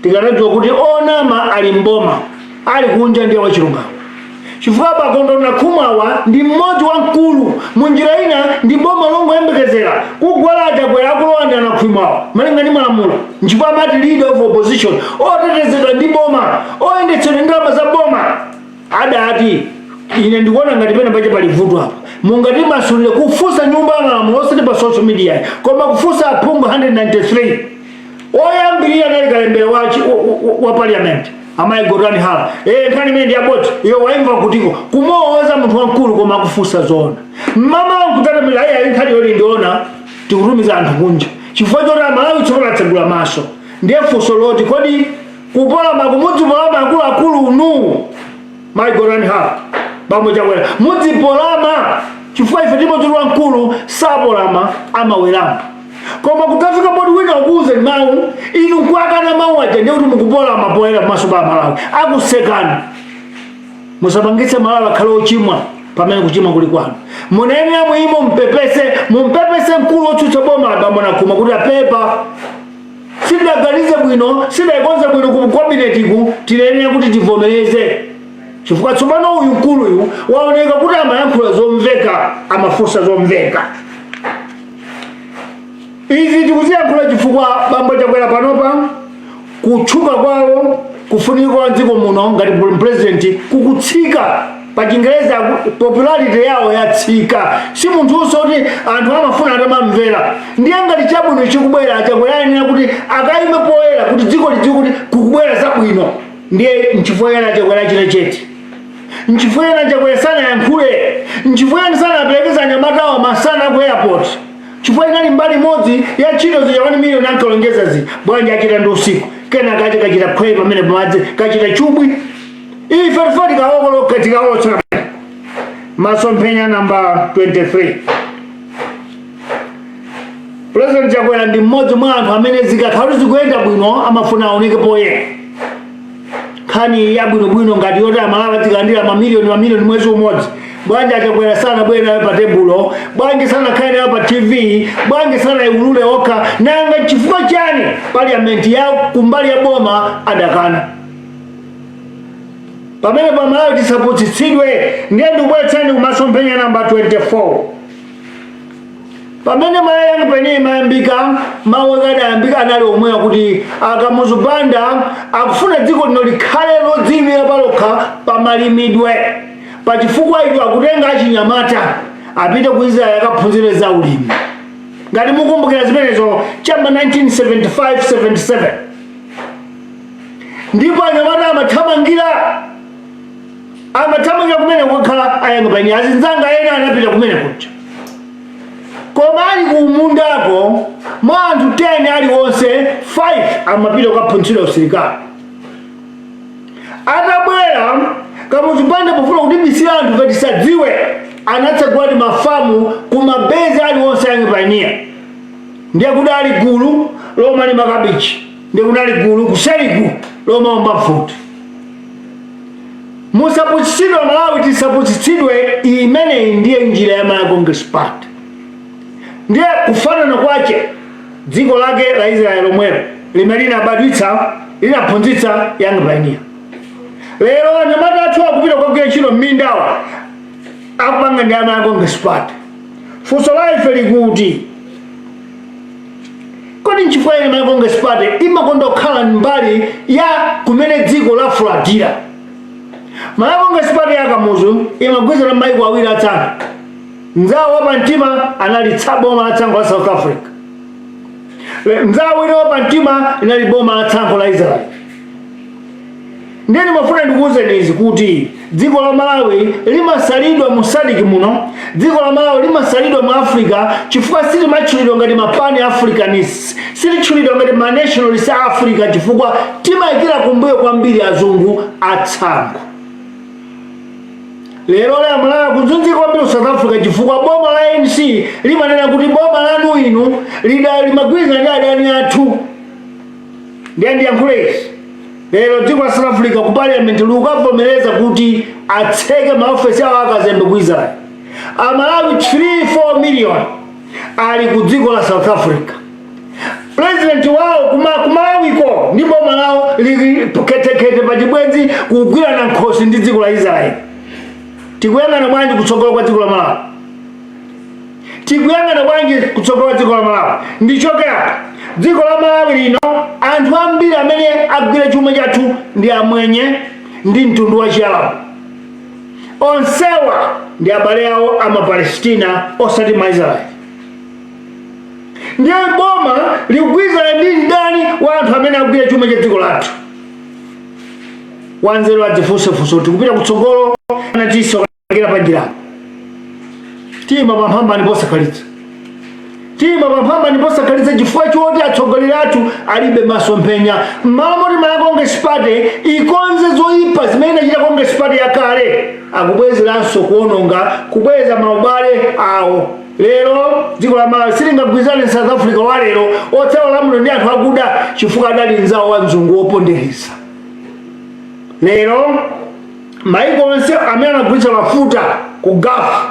tikanadziwa kuti onama ali mboma ali kunja ndiye Wachilungamo. Chifukwa pakondo na khumawa ndi mmodzi wamkulu munjira ina ndi boma longoyembekezera kugwala Chakwera akulowanda na khumawa malinga ndi malamulo. Nchifukwa amati leader of opposition otetezedwa ndi boma oyendetsedwa ndalama za boma adati ine ndikuona ngati pena pache pali vuto apa mungati masulire kufunsa nyumba ya malamulo osati pa social media koma kufunsa aphungu 193 oyambirira nali kalembera wa parliament amayi Gordani Hala nkhani imene ndi aboti iyo waimva kutiko kumoweza munthu wamkulu koma akufunsa zona mama wankutamira ayi nkhani yoli ndiona tikutumiza anthu kunja chifukwa choti amalawi tsopano atsegula maso ndiye funso loti kodi kupolama kumudzipolama akuluakulu unu mayi Gordani Hala bambo Chakwera mudzipolama chifukwa ife ndipo tuli wamkulu sapolama amawerama koma kutafika poti wina ukuuze mawu inu nkuakana mawu aja ndiye kuti mukupolama poera pamaso pa Malawi akusekani. Musapangitse Malawi akhale ochimwa pamene kuchimwa kuli kwanu. Munenera muimo mumpepese mkulu otsutsa boma abambo nakhuma kuti apepa sidagalize bwino sidakonza bwino ku kabinetiku tilenera kuti tivomereze. Chifukwa tsopano uyu mkulu uyu waoneka kuti amayankhula zomveka amafunsa zomveka. Izi tikuziyankhula chifukwa bambo Chakwera panopa kutchuka kwawo kufunika kwa dziko muno ngati president kukutsika pa Chingereza popularity yawo yatsika. Si munthu soti anthu amafuna atamamvera. Ndiye ngati chabwino chikubwera Chakwera ayenera kuti akayime poyera kuti dziko lidziwe kuti kukubwera zabwino. Ndiye nchifukwa chake Chakwera chine chete. Nchifukwa chake Chakwera sana yankhule. Nchifukwa chake sana aperekeza anyamatawo masana ku airport. Chifukwa inali mbali modzi ya ntchito zija 1 million ankalongeza zi bwanji achita ndi usiku kena kachita khwepa pamene pamadzi kachita chubwi ife tifoti kaokoloka tikaolotsana. Masomphenya number 23. President Chakwera ndi mmodzi mwa anthu amene zikakhala zikuyenda bwino amafuna aoneke poyera. Nkhani ya bwinobwino ngati yoti amalawi adzikalandira mamiliyoni mwezi umodzi bwanji Chakwera sana bwera pa tebulo bwanji sana khaena pa TV bwanji sana iulule okha nanga chifukwa chani parliament ya kumbali ya boma adakana. Pamene pa Malawi tisapotitsidwe ndiye ndikubweretsani ku masomphenya number 24. pamene Malawi penye mayambika mawekada yambika anali omwe kuti Kamuzu Banda akufuna dziko lino likhale lodzimira palokha pamalimidwe pachifukwa icho akutenga achinyamata apite ku Israeli akaphunzire za ulimi. Ngati mukumbukira zimenezo chama 1975-77 ndipo anyamata amathamangira kumene kukhala ayang'anira azinzanga ena anapita kumene kuja. Koma ali kumundako mwa anthu 10 aliwonse 5 amapita kukaphunzira usilikali. Atabwera Kamuzu Banda pofuna kutimisira anthu kuti tisadziwe anatsagula mafamu kumabezi aliwonse ayang'anira. Ndiye kudali gulu lomalima kabichi, ndiye kudali gulu kuseliku lomawomba mfuti. Musaputsidwe Malawi tisaputsidwe imene ndiye njira ya Malawi Congress Party. Ndiye kufanana kwache dziko lake la Israeli lomwelo limene linabadwitsa linaphunzitsa yang'anira. Lero anyamata athu akupita kugwira ntchito m'mindawa akupanga ndi Malawi Congress Party. Funso la ife likuti kodi nchifukwa ine Malawi Congress Party imakonda kukhala mbali ya kumene dziko lafulatira. Malawi Congress Party ya Kamuzu imagwirizana maiko awiri atsanga. Nzawo wapamtima anali boma la tsankho la South Africa. Nzawo wina wapamtima inali boma la tsankho la Israeli. Ndiye ndimafuna ndikuwuzeni izi kuti dziko la Malawi limasalidwa mu SADC muno, dziko la Malawi limasalidwa mu Africa chifukwa silimatchulidwa ngati mapani Africanists, silitchulidwa ngati ma nationalists a Africa chifukwa timayikira kumbuyo kwambiri azungu atsankho. Lero la Malawi kuzunzika kwambiri South Africa chifukwa boma la ANC limanena kuti boma lanu inu limagwirizana ndi adani athu. Ndiye ndiyankhulezi. Lero dziko la South Africa ku parliament likavomereza kuti atseke maofesi awo akazembe ku Israeli. Amalawi 3-4 million ali ku dziko la South Africa. President wao kumalawiko ndi boma lawo liketekete pachibwenzi kugwirana nkhosi ndi dziko la Israeli. Tikuyang'ana bwanji kutsogolo kwa dziko la Malawi? Tikuyang'ana bwanji kutsogolo kwa dziko la Malawi? Ndichoke apa dziko la Malawi lino anthu ambiri amene agwira chuma chathu ndi amwenye ndi mtundu wa Chiarabu. Onsewa ndi abale awo amapalestina osati maisraeli. Ndiye boma ligwirizana ndi ndani wa anthu amene agwira chuma cha dziko lathu. Wanzeru adzifunsefunse kuti kupita kutsogolo anatiso kagera panjira. Tima pamphamba ndiposakhalitsa. Tima pamphamba ndiposakhalitsa chifukwa choti atsogoleri athu alibe masomphenya. M'malo moti Malawi Congress Party ikonze zoyipa zimene inachita Congress Party yakale akubwezeranso kuononga kubweza maubale awo. Lero dziko la Malawi silingagwirizane South Africa wa lero otsewa lamulo ndi anthu akuda chifukwa adali nzawo wa mzungu wopondereza. Lero maiko onse amene anagulitsa mafuta ku Gulf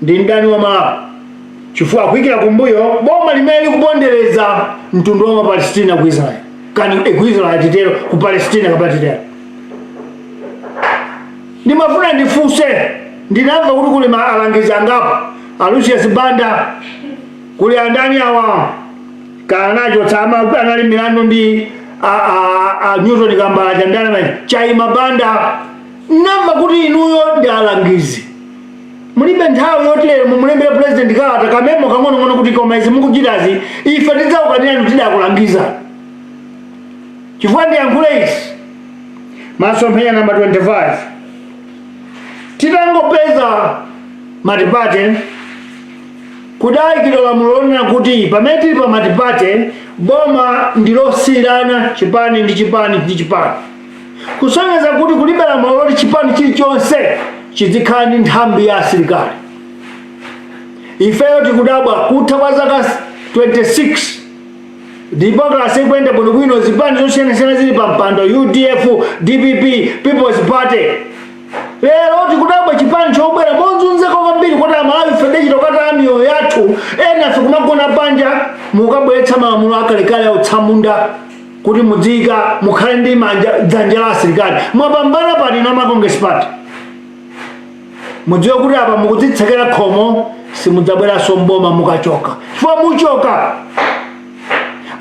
ndi ndani wa Malawi chifukwa kuyikira kumbuyo boma limene likupondereza mtundu wa Mapalestina ku Israeli. Kani ku Israeli atitero ku Palestina kapatitero. Ndimafuna ndifunse ndinamva kuti kuli alangizi angapo Lucius Banda kuli andani awa kanacho tsama anali Milano ndi Newton Kambala chandana Chaima Banda namba kuti inuyo ndi alangizi. Mulibe nthawi yoti lero mumulembera president kalata kamemo kang'ono kuti koma izi mukuchitazi ife tidzaukanira tidakulangiza. Chifukwa ndiyankhule izi masomphenya namba 25 titangopeza matipate kudayikira lamulo lonena kuti pamene tili pa matipate boma ndilosiyirana chipani ndi chipani ndi chipani, kusonyeza kuti kulibe lamulo loti chipani chilichonse chizikhala ndi nthambi ya asilikali. Ifeyo tikudabwa kutha kwa zaka 26 democracy kwenda bwinobwino zipani zosiyanasiyana zili pa mpando UDF, DPP, People's Party. Lero tikudabwa chipani chobwera monzunzeko kwambiri kuti Malawi Federation tokata miyoyo yathu ena fe kumagona panja mukabweretsa malamulo akalekale autsamunda kuti mudzika mukhale ndi dzanja la asilikali. Mwapambana pati na Malawi Congress Party. mudziwe kuti apa mukudzitsekera khomo simudzabweranso mboma mukachoka chifukwa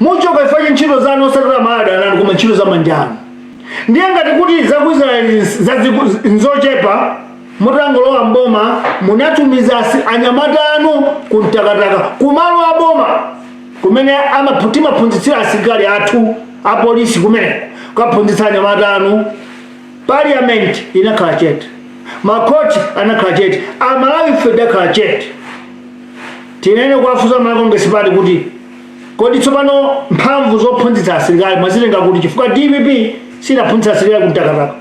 muchoka ifanye ntchito zanu osatira maada koma ntchito za manjano. Ndiye ngati kuti za ku Israeli nzochepa mutangolowa mboma munatumiza anyamata anu kuntakataka kumalo aboma kumene timaphunzitsira asilikali athu apolisi kumene kukaphunzitsa anyamata anu. Parliament inakhala chete, makoti anakhala chete, amalawi feda akhala chete. Tinene kuwafunsa Malawi Party kuti kodi tsopano mphamvu zophunzitsa asilikali mwazitenga kuti chifukwa DPP sinaphunzitsa asilikali kuntakataka,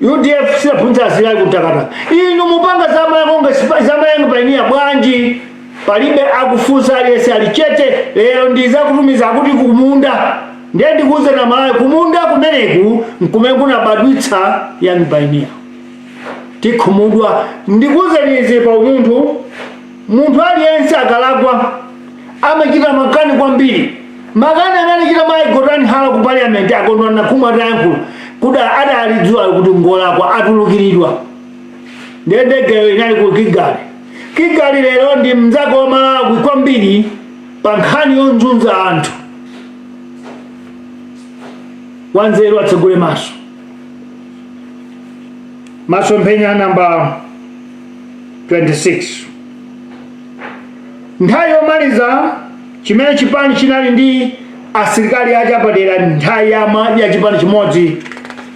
UDF sinaphunzitsa asilikali kuntakataka, inu mupanga za Malawi Pioneer bwanji palibe akufunsa aliyense ali chete. Lero ndizakutumiza kuti kumunda ndiye ndikuze na Malawi kumunda kumeneku nkumene kunabadwitsa Young Pioneer tikhumudwa. Ndikuze nizi pa munthu aliyense akalakwa amachita makani kwambiri, makani amene chita maigotani hala ku Parliament akondwa na kumwa tayankulu kuda adalidziwa kuti ngolakwa atulukiridwa. Ndiye ndegeyo inali ku Kigali lero ndi mzako wa Malawi kwambiri pa nkhani yonzunza anthu. Wanzeru atsegule masomphenya namba 26. Nthawi yomaliza chimene chipani chinali ndi asilikali achapadera nthawi ya chipani chimodzi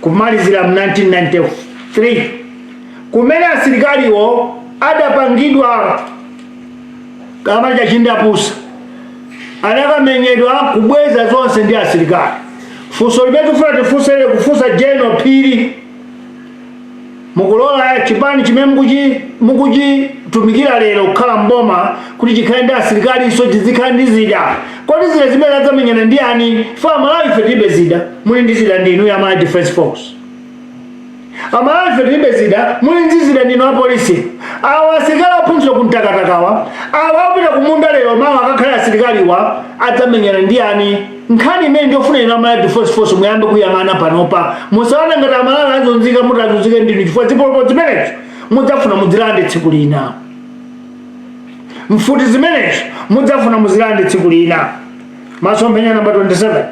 kumalizira mu 1993 kumene asilikaliwo adapangidwa kama chachindapusa adakamenyedwa kubweza zonse ndi asilikali. Funso libetu funa tifusele kufusa General Phiri mukulola chipani chimene mukuchitumikira lero kukhala mboma kuti chikhale ndi asilikali iso chizikhala ndi zida. Kodi zida zimene adzamenyana ndi ani? Fa Malawi ife tilibe zida, muli ndi zida ndinu ya Malawi Defense Force. Amalawi ife tilibe zida, muli ndi zida ndinu apolisi. Awa asilikali aphunzira kuntakatakawa awa apita kumunda lero mawa akakhala asilikaliwa adzamenyana ndi ani? Nkhani imene ndiyofuna inu Malawi Defense Force muyambe kuyang'ana panopa. Musaona ngati Amalawi azunzika mutazunzike ndinu chifukwa zipolopo zimenezo mudzafuna muzilande tsiku lina. Mfuti zimenezo mudzafuna muzilande tsiku lina. Masomphenya namba 27.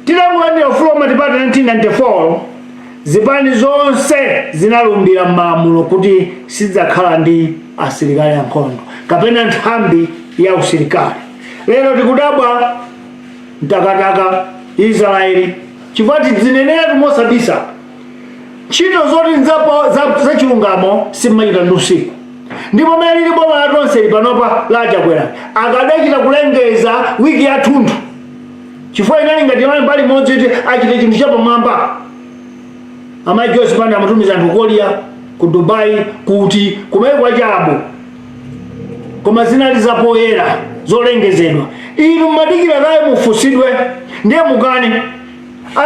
Tilangulandira ufulu wa matipati 1994 zipani zonse zinalumbira m'malamulo kuti sidzakhala ndi asilikali ankhondo kapena nthambi ya usilikali. Lero tikudabwa mtakataka Israeli chifukwa tidzinenera mosabisa ntchito zoti za chilungamo simmachita ndi usiku. Ndipo mene lili boma la tonse panopa lachakwera akadachita kulengeza wiki yathunthu chifukwa inali ngati mali pali modzi kuti achite chinthu chapamwamba. Amayi Jose Panda amatumiza anthu Korea ku Dubai kuti kumene kwa chabu koma zinali zapoyera zolengezedwa. Inu madikira kaye mufusidwe ndiye mukane.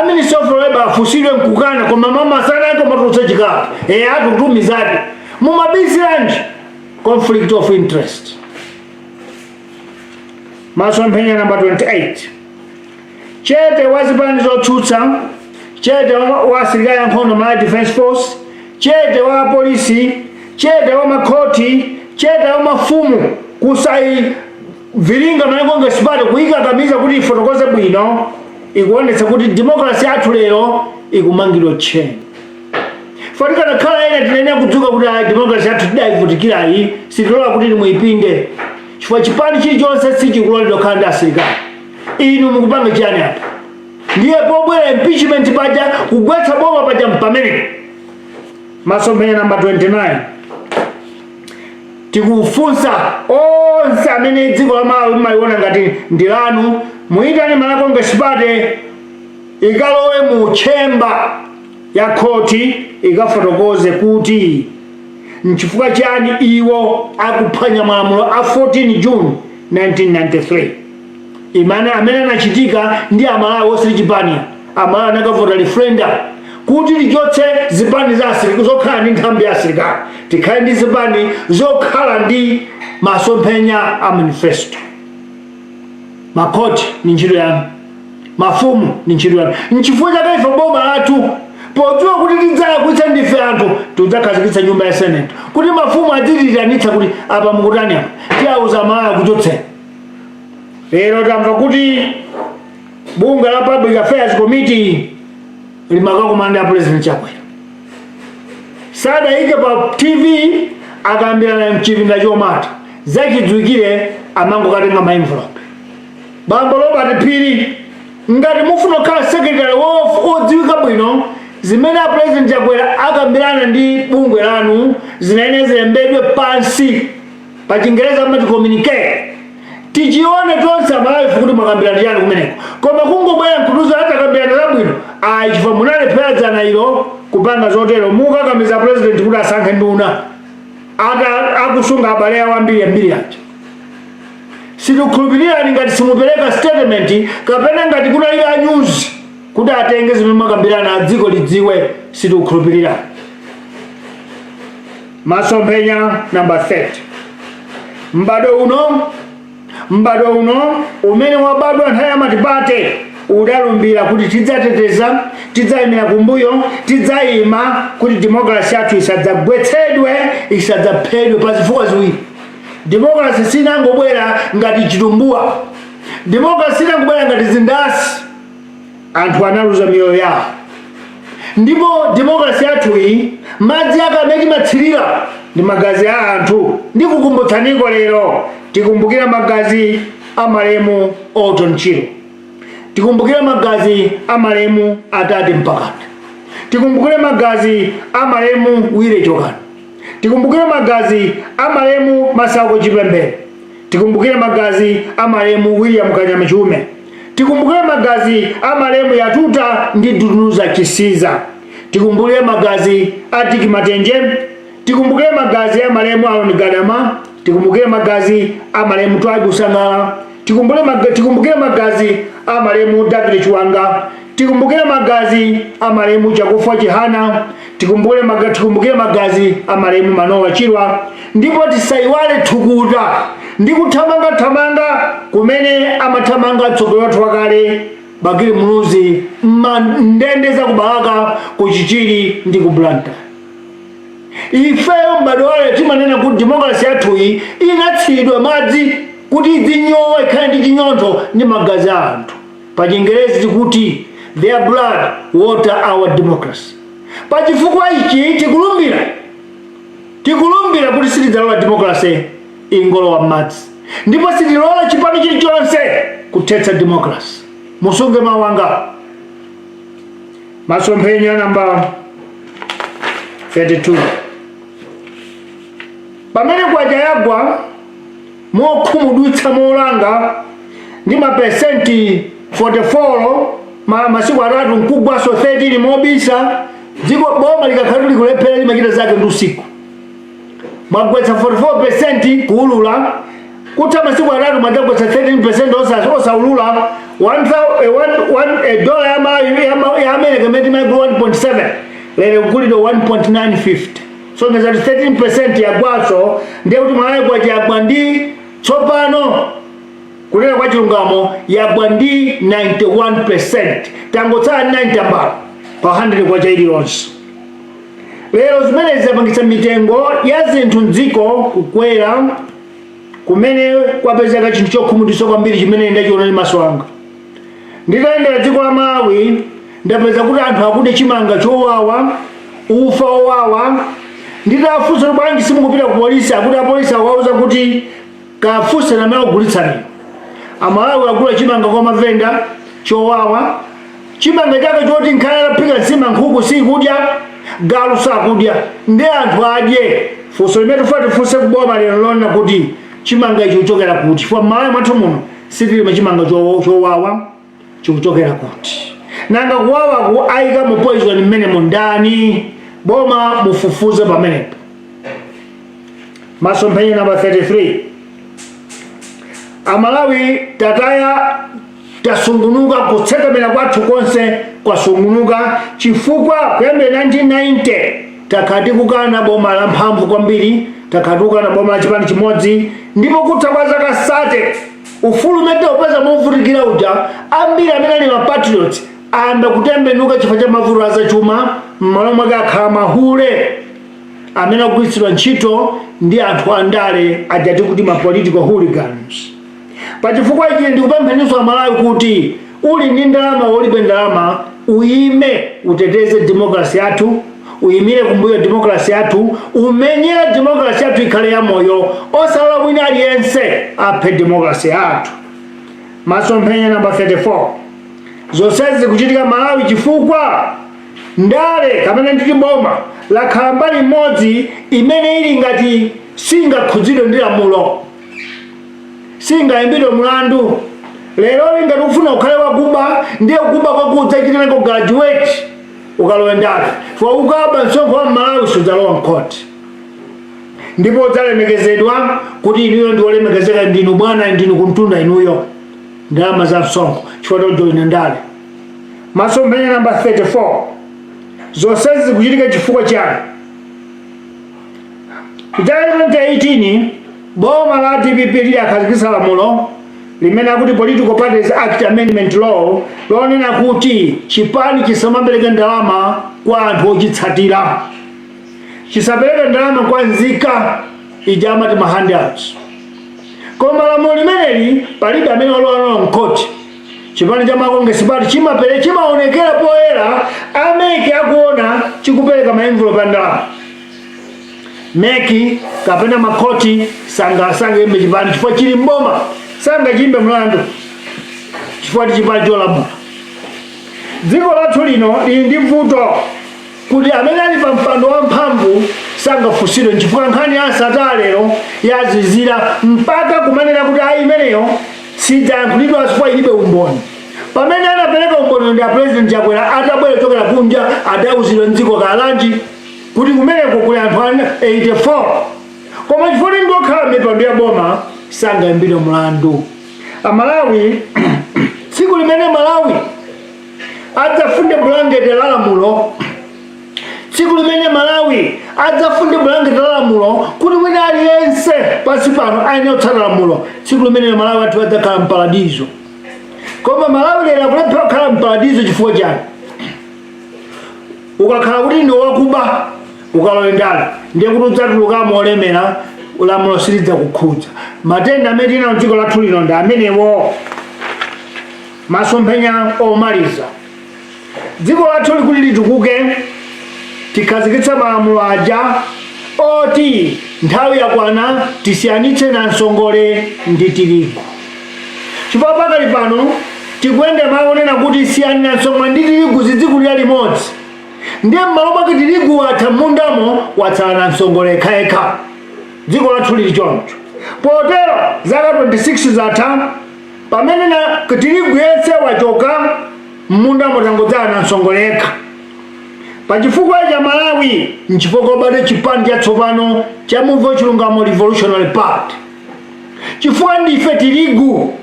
Ministry of Labor afusidwe mkukana koma mama sana yako matulutsa chikapa atutumizadi mumabisi lanji conflict of interest. Masomphenya namba 28. Chete wazipani zotsutsa, chete wa asilikali ankhondo Malawi Defense Force, chete wa polisi, chete wa makoti, chete wa mafumu kusai vilinga Malawi Party kuyikakamiza kuti ifotokoze bwino ikuonetsa kuti democracy yathu lero ikumangidwa tcheni. Fatika nakhala ena tinene kudzuka kuti democracy yathu tidayivutikirayi sitilola kuti muipinde chifukwa chipani chilichonse sichikuloledwa kukhala ndi asilikali. Inu mukupanga chiyani apa? Ndiye pobwera impeachment paja kugwetsa boma paja mpamene. Masomphenya namba 29. Tikufunsa onse amene dziko la Malawi maliona ngati ndilanu muitane Malawi Party ikalowe mu chemba ya koti ikafotokoze kuti nchifukwa chani iwo akuphwanya malamulo a 14 June 1993 imene amene anachitika ndi Amalawi osati chipani. Amalawi anakavota referendum kuti lichotse zipani za asilikali zokhala ndi nthambi ya asilikali tikhale ndi zipani zokhala ndi masomphenya a manifesto. Makoti ni ntchito yanu, mafumu ni ntchito yanu. Nchifukwa chake ife boma lathu podziwa kuti tidzalakwitsa ndife anthu tudzakhazikitsa nyumba ya Senate kuti mafumu adziliranitsa kuti apa mukutani apa tiyauza Malawi kuchotse. Lero tamva kuti bunga la Public Affairs Committee limakakumana ndi President Chakwera. Sada ike pa TV akambirana mchipinda chomata zachidzwikire amango katenga ma envelope. Bambo Robert Phiri ngati mufuna kukhala secretary odziwika bwino zimene President Chakwera akambirana ndi bungwe lanu zinayenera zilembedwe pansi pa Chingereza amati communique tichione tonse Amalawi kuti mwakambirana chani kumeneko. Koma kungobwera mkutuzo atakambirana zabwino chifukwa munalephera dzana ilo kupanga zotero mukakamiza President kuti asankhe nduna akusunga abale awo ambiri aja. Sitikukhulupirira ngati simupereka statement kapena ngati kunalira news kuti atenge zimene mwakambirana dziko lidziwe. Sitikukhulupirira. Masomphenya number 30. Mbado uno umene wabadwa nthawi ya matibate udalumbira kuti tidzateteza, tidzayimira kumbuyo, tidzayima kuti democracy yathu isadzagwetsedwe, isadzaphedwe pa zifukwa ziwiri. Democracy sinangobwera ngati chitumbuwa. Democracy sinangobwera ngati zindasi. Anthu analuza miyoyo yawo. Ndipo democracy yathu iyi madzi akamene timathirira ndi magazi a anthu. Ndikukumbutsaniko lero tikumbukira magazi a malemu Alton Chilo. Tikumbukira magazi a malemu Atati Mpakana. Tikumbukire magazi a malemu Wire Chokano. Tikumbukire magazi a malemu Masako Chipembere. Tikumbukire magazi a malemu William Kanyamachume. Tikumbukire magazi a malemu Yatuta ndi Duduza Chisiza. Tikumbukire magazi a Tiki Matenje. Tikumbukire magazi a malemu Aloni Gadama. Tikumbukire magazi a malemu Twabu Sangala. Tikumbukire magazi a malemu David Chiwanga. Tikumbukire magazi a malemu Chakufa Chihana. Tikumbukire magazi a malemu Manowa Chilwa. Ndipo tisaiwale tukuta ndi kuthamanga kumene amathamanga tsogolo twakale Bagiri Muluzi ndende za kubalaka kuchichiri ndi kublanta. Ifeyo mbadwale timanena kuti democracy yathu iyi inatsidwa madzi kuti idzinyowe kandi chinyonto ndi magazi a anthu. Pa Chingerezi tikuti their blood water our democracy. Pa chifukwa ichi tikulumbira kuti sitidzalola democracy ingolowa madzi. Ndipo sitilola chipani chilichonse kuthetsa democracy. Musunge mawanga. Masomphenya number 32. Pamene kwaja yagwa mokhumudwitsa molanga ndi mapesenti 44 masiku atatu nkugwaso 13 mobisa dziko boma likakhala likulephera limachita zake ndi usiku. Mwagwetsa 44% kuulula kutha masiku atatu mwagwetsa 13% osaulula. $1 ya America imene maiko 1.7 lero kukulidwa 1.950. So ngezati 13% yagwaso ndiye kuti Malawi kwaja yagwa ndi tsopano kulera kwa chilungamo yagwa ndi 91%. Tangotsala 90 mbala pa 100 kwaja iliyonse. Lero zimene zapangitsa mitengo ya zinthu mdziko kukwera kumene kwapezeka chinthu chokhumudwitsa kwambiri chimene ndachiona ndi maso anga. Nditayendera dziko la Malawi ndapeza kuti anthu akude chimanga chowawa, ufa owawa. Nditafunsa bwanji simukupita ku polisi akuti apolisi akawauza kuti kafunse namene ogulitsani. Amalawi agula chimanga kwa mavenda chowawa. Chimanga chake choti nkhala phika nsima nkhuku sikudya, galu sakudya. Ndi anthu adye. Funso limene tifunse kuboma lero lona kuti chimanga ichi kuchokera kuti. Chifukwa Malawi mwathu muno sitilima chimanga chowawa chikuchokera kuti. Nanga kuwawa ku ayika mu poison mmene mundani. Boma mufufuze pamenepo. Masomphenya number 33. Amalawi tataya tasungunuka kutsekamira kwathu konse kwasungunuka chifukwa kuyambira 1990 takhati kukana boma la mphamvu kwambiri, takhati kukana boma la chipani chimodzi, ndipo kutha kwa zaka 30 ufulu umene upeza movutikira uja ambiri amene ali ma patriots anda kutembenuka chifukwa cha mavuto azachuma m'malo mwake akhala mahule amene akugwiritsidwa ntchito ndi anthu andale ajati kuti ma political hooligans. Pachifukwa ichi ndikupempheninso Amalawi kuti uli ndi ndalama wolibe ndalama uyime uteteze demokrasi yathu, uyimire kumbuyo demokrasi yathu, umenyere demokrasi yathu ikhale ya moyo, osalola wina aliyense aphe demokrasi yathu. Masomphenya namba 34. Zonsezi zikuchitika Malawi chifukwa ndale kapena nditi boma lakhala mbali imodzi imene ili ngati singakhudzidwe ndi lamulo, singayimbidwe mlandu. Lero ngati ufuna ukhale wakuba ndiye kuba kwakudza chitaneko graduate ukalowe ndale, fwa ukaba msonkho wa Malawi sudzalowa mkhoti, ndipo udzalemekezedwa kuti inuyo ndi olemekezeka, ndinu bwana, ndinu kumtunda inuyo ndalama za msonkho chifukwa chojoyina ndale. Masomphenya namba 34. Zonsezi zikuchitika chifukwa chani? Kuchaka 2018 boma la DPP lidakhazikitsa lamulo limene akuti Political Parties Act Amendment Law lonena kuti chipani chisamapereke ndalama kwa anthu ochitsatira, chisapereke ndalama kwa nzika ija amati ma handouts. Koma lamulo limeneli palibe amene walowa mkhoti. Chipani cha Congress Party chimaonekera poyera ameki akuona chikupereka ma envelope ndalama. Meki kapena makoti sangasange imbe chipani chifukwa chili mboma, sanga chimbe mlandu chifukwa chipani cholamula. Dziko lathu lino lili ndi vuto kuti amene ali pa mpando wa mphamvu sangafusidwe chifukwa nkhani ya satalero yazizira mpaka kumanena kuti ayi imeneyo sidzayankhulidwa chifukwa ilibe umboni. Pamene anapereka umboni ndi a president Chakwera atabwera chokera kunja adawuzidwa mdziko kalanji kuti kumeneko kuli anthu 84, koma chifukwa ndokhala mipando ya boma sangayimbidwe mlandu. Amalawi tsiku limene Malawi adzafunde bulangeti la lamulo, tsiku limene Malawi adzafunde bulangeti la lamulo kuti wina aliyense pansi pano ayenera kutsata lamulo, tsiku limene Malawi athu adzakhala mparadizo. Koma Malawi lero akulephera kukhala mparadizo chifukwa chani? Ukakhala kuti ndi wakuba ukalowe ndale ndiye kuti udzatulukamo olemera, lamulo silidzakukhudza. Matenda amene tinawo m'dziko lathu lino ndi amenewo. Masomphenya omaliza. Dziko lathu likuti litukuke tikhazikitsa malamulo aja oti nthawi yakwana tisiyanitse na nsongole ndi tirigu. Chifukwa pakali pano tikuyenda maonena kuti siyani na nsongole ndi tirigu zidzikulira limodzi, ndiye m'malo mwake tirigu watha mundamo watsala na nsongole yekha. Dziko lathu lili choncho. Potero zaka 26 zatha pamene na tirigu yense wachoka mundamo tangodzala na nsongole yekha. Pachifukwa cha Malawi nchifukwa bado chipani chatsopano cha Muvi Wachilungamo Revolutionary Party, chifukwa ndife tirigu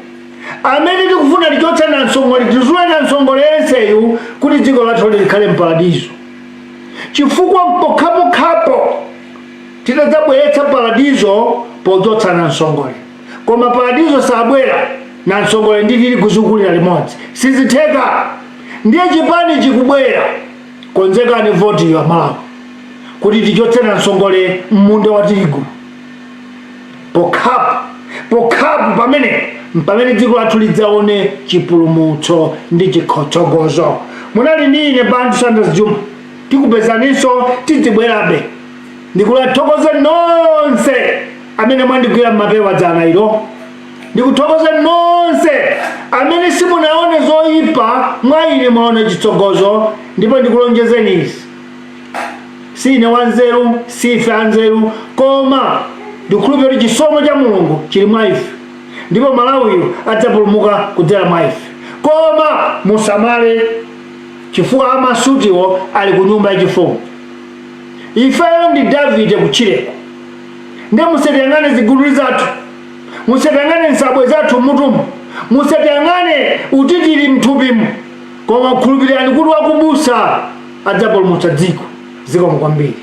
amene tikufuna tichotsa na nsongole, tizule na nsongole yenseyu kuti dziko lathu likhale mparadizo. Chifukwa pokhapokhapo titadzabweretsa paradizo pochotsa na nsongole, koma paradizo sabwera na nsongole ndi tirigu zikulira limodzi, sizitheka. Ndiye chipani chikubwera, konzekani voti ya Malawi kuti tichotse na nsongole mmunda wa tirigu. Pokhapo pamene dziko lathu lidzaone chipulumutso ndi chitsogozo. Munali ndi ine Bantu Sanders Juma, tikupezaninso tidzibwerabe. Ndikulathokoza nonse amene mwandigwira m'mapewa dzana ilo, ndikuthokoza nonse amene simunaone zoyipa mwa ine mwaona chitsogozo, ndipo ndikulonjezeni izi, sine wanzeru, sife anzeru, koma ndikhulupirira chisomo cha Mulungu chili mwa ife, ndipo Malawiyo adzapulumuka kudzera mwa ife. Koma musamale chifukwa amasutiwo ali ku nyumba yachifumu. Ifeyo ndi Davide kuchireko, ndiye musatiyang'ane ziguduli zathu, musatiyang'ane nsabwe zathu mutumu, musatiyang'ane utitiri mthupimu, koma khulupirirani kuti wakubusa adzapulumutsa dziko. Zikomo kwambiri.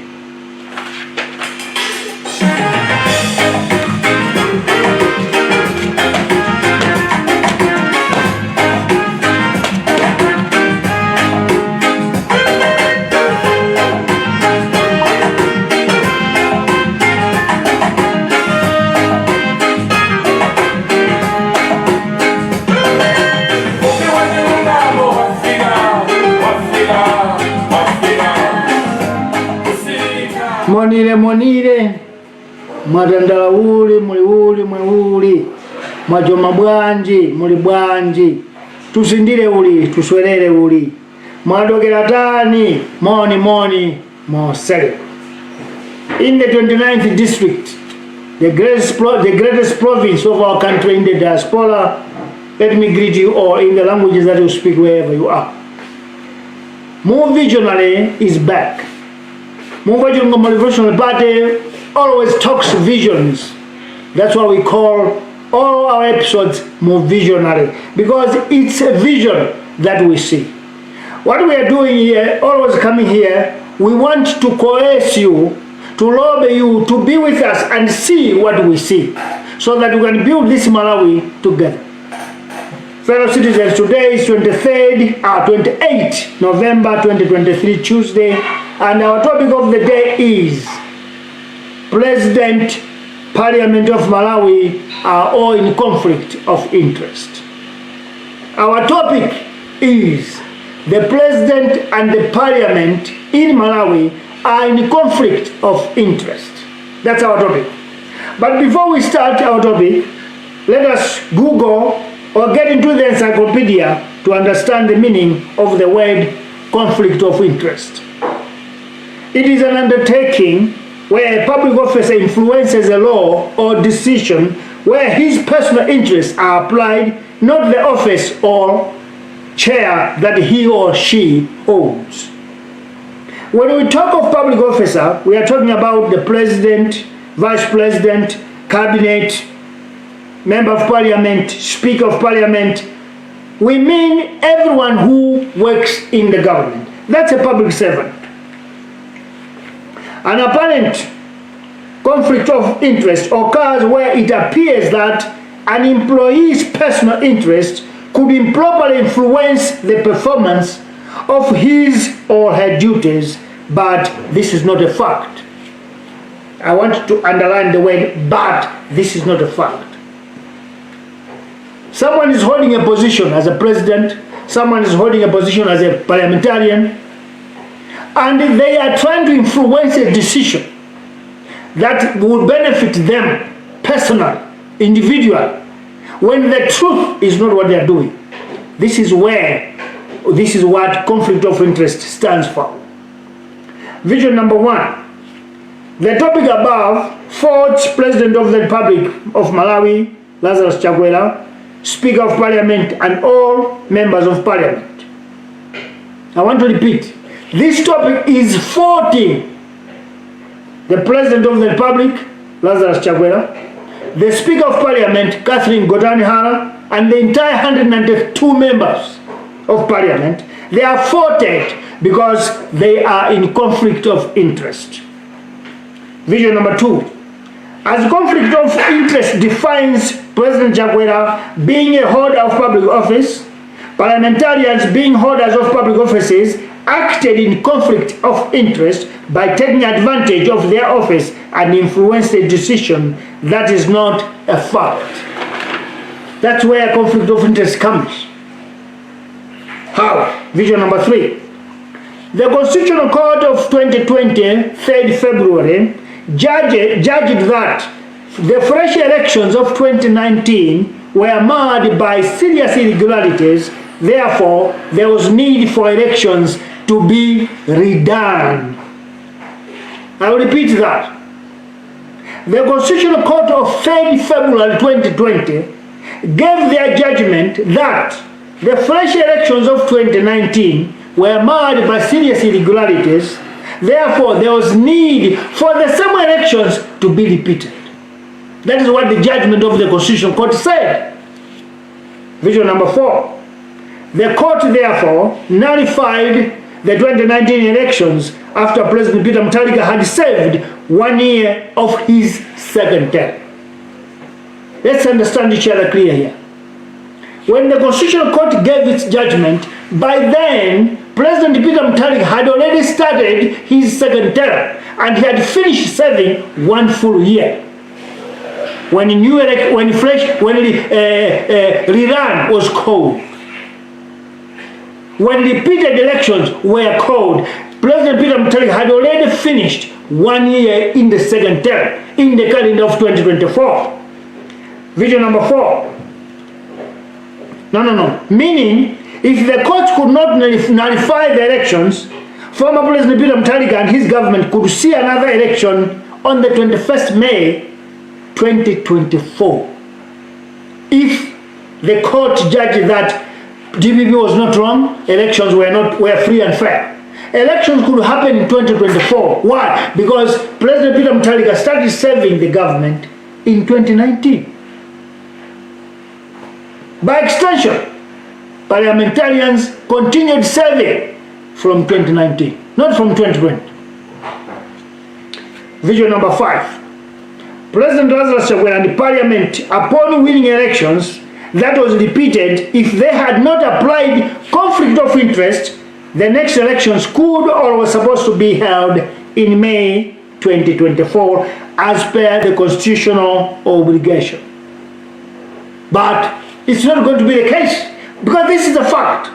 Monire monire, mwatandala uli, muli, mwachoma bwanji, muli bwanji, tusindire uli, tuswerere uli, mwadokera tani, moni, mosele. In the 29th district, the greatest province of our country in the diaspora, let me greet you all in the languages that you speak wherever you are. Muvi Wachilungamo is back. Muvi Wachilungamo Motivational Party always talks visions. That's why we call all our episodes Muvi Wachilungamo, because it's a vision that we see. What we are doing here, always coming here, we want to coerce you, to lobby you to be with us and see what we see, so that we can build this Malawi together. Fellow citizens, today is 28 November 2023, Tuesday, and our topic of the day is President, Parliament of Malawi are all in conflict of interest. Our topic is the President and the Parliament in Malawi are in conflict of interest. That's our topic. But before we start our topic, let us Google or get into the encyclopedia to understand the meaning of the word conflict of interest. It is an undertaking where a public officer influences a law or decision where his personal interests are applied, not the office or chair that he or she owns. When we talk of public officer, we are talking about the president, vice president, cabinet, member of parliament, speaker of parliament. We mean everyone who works in the government. That's a public servant. An apparent conflict of interest occurs where it appears that an employee's personal interest could improperly influence the performance of his or her duties, but this is not a fact. I want to underline the word but. This is not a fact. Someone is holding a position as a president, someone is holding a position as a parliamentarian, and they are trying to influence a decision that will benefit them personally, individually, when the truth is not what they are doing. This is what conflict of interest stands for. Vision number 1. The topic above faults President of the Republic of Malawi, Lazarus Chakwera, Speaker of Parliament, and all members of Parliament. I want to repeat. This topic is faulting the President of the Republic, Lazarus Chakwera, the Speaker of Parliament, Catherine Gotani-Hara, and the entire 192 members of Parliament. They are faulted because they are in conflict of interest. Vision number 2. As conflict of interest defines President Chakwera being a holder of public office, parliamentarians being holders of public offices acted in conflict of interest by taking advantage of their office and influenced a decision that is not a fact. That's where conflict of interest comes. How? Vision number 3. The Constitutional Court of 2020, 3rd February, judged that the fresh elections of 2019 were marred by serious irregularities. Therefore, there was need for elections to be redone. I will repeat that. The Constitutional Court of 3rd February 2020 gave their judgment that the fresh elections of 2019 were marred by serious irregularities. Therefore, there was need for the same elections to be repeated. That is what the judgment of the Constitutional Court said. Vision number 4. The court therefore nullified the 2019 elections after President Peter Mutharika had served 1 year of his second term. Let's understand each other clear here. When the Constitutional Court gave its judgment, by then President Peter Mutharika had already started his second term and he had finished serving 1 full year. When rerun was called, when repeated elections were called, President Peter Mutharika had already finished 1 year in the second term in the calendar of 2024. Vision number 4. No. Meaning, if the court could not nullify the elections, former President Peter Mutharika and his government could see another election on the 21st May 2024. If the court judged that DPP was not wrong, elections were free and fair. Elections could happen in 2024. Why? Because President Peter Mutharika started serving the government in 2019. By extension, parliamentarians continued serving from 2019, not from 2020. Vision number 5. President Lazarus Chakwera and the parliament, upon winning elections, that was repeated, if they had not applied conflict of interest, the next elections could or were supposed to be held in May 2024 as per the constitutional obligation. But it's not going to be the case because this is a fact.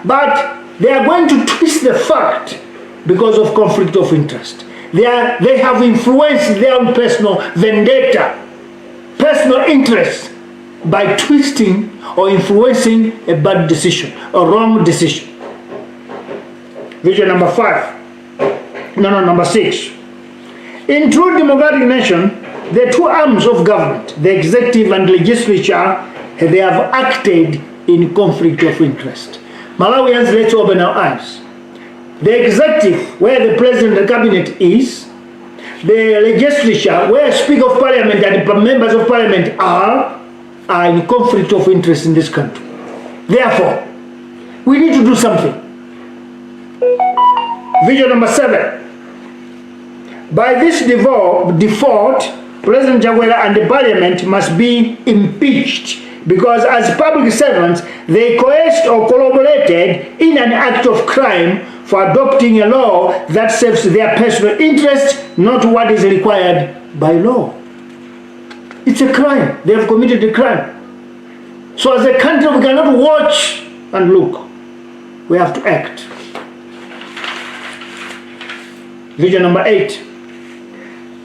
But they are going to twist the fact because of conflict of interest. They have influenced their own personal vendetta, personal interest by twisting or influencing a bad decision, a wrong decision. Vision number 5. Number 6. In true democratic nation, the two arms of government, the executive and legislature, they have acted in conflict of interest. Malawians, let's open our eyes. The executive, where the president and cabinet is, the legislature, where Speaker of Parliament and the members of Parliament are in conflict of interest in this country. Therefore, we need to do something. Vision number 7. By this default, President Chakwera and the Parliament must be impeached because as public servants, they coerced or collaborated in an act of crime for adopting a law that serves their personal interest, not what is required by law. It's a crime. They have committed a crime. So as a country, we cannot watch and look. We have to act. Vision number 8.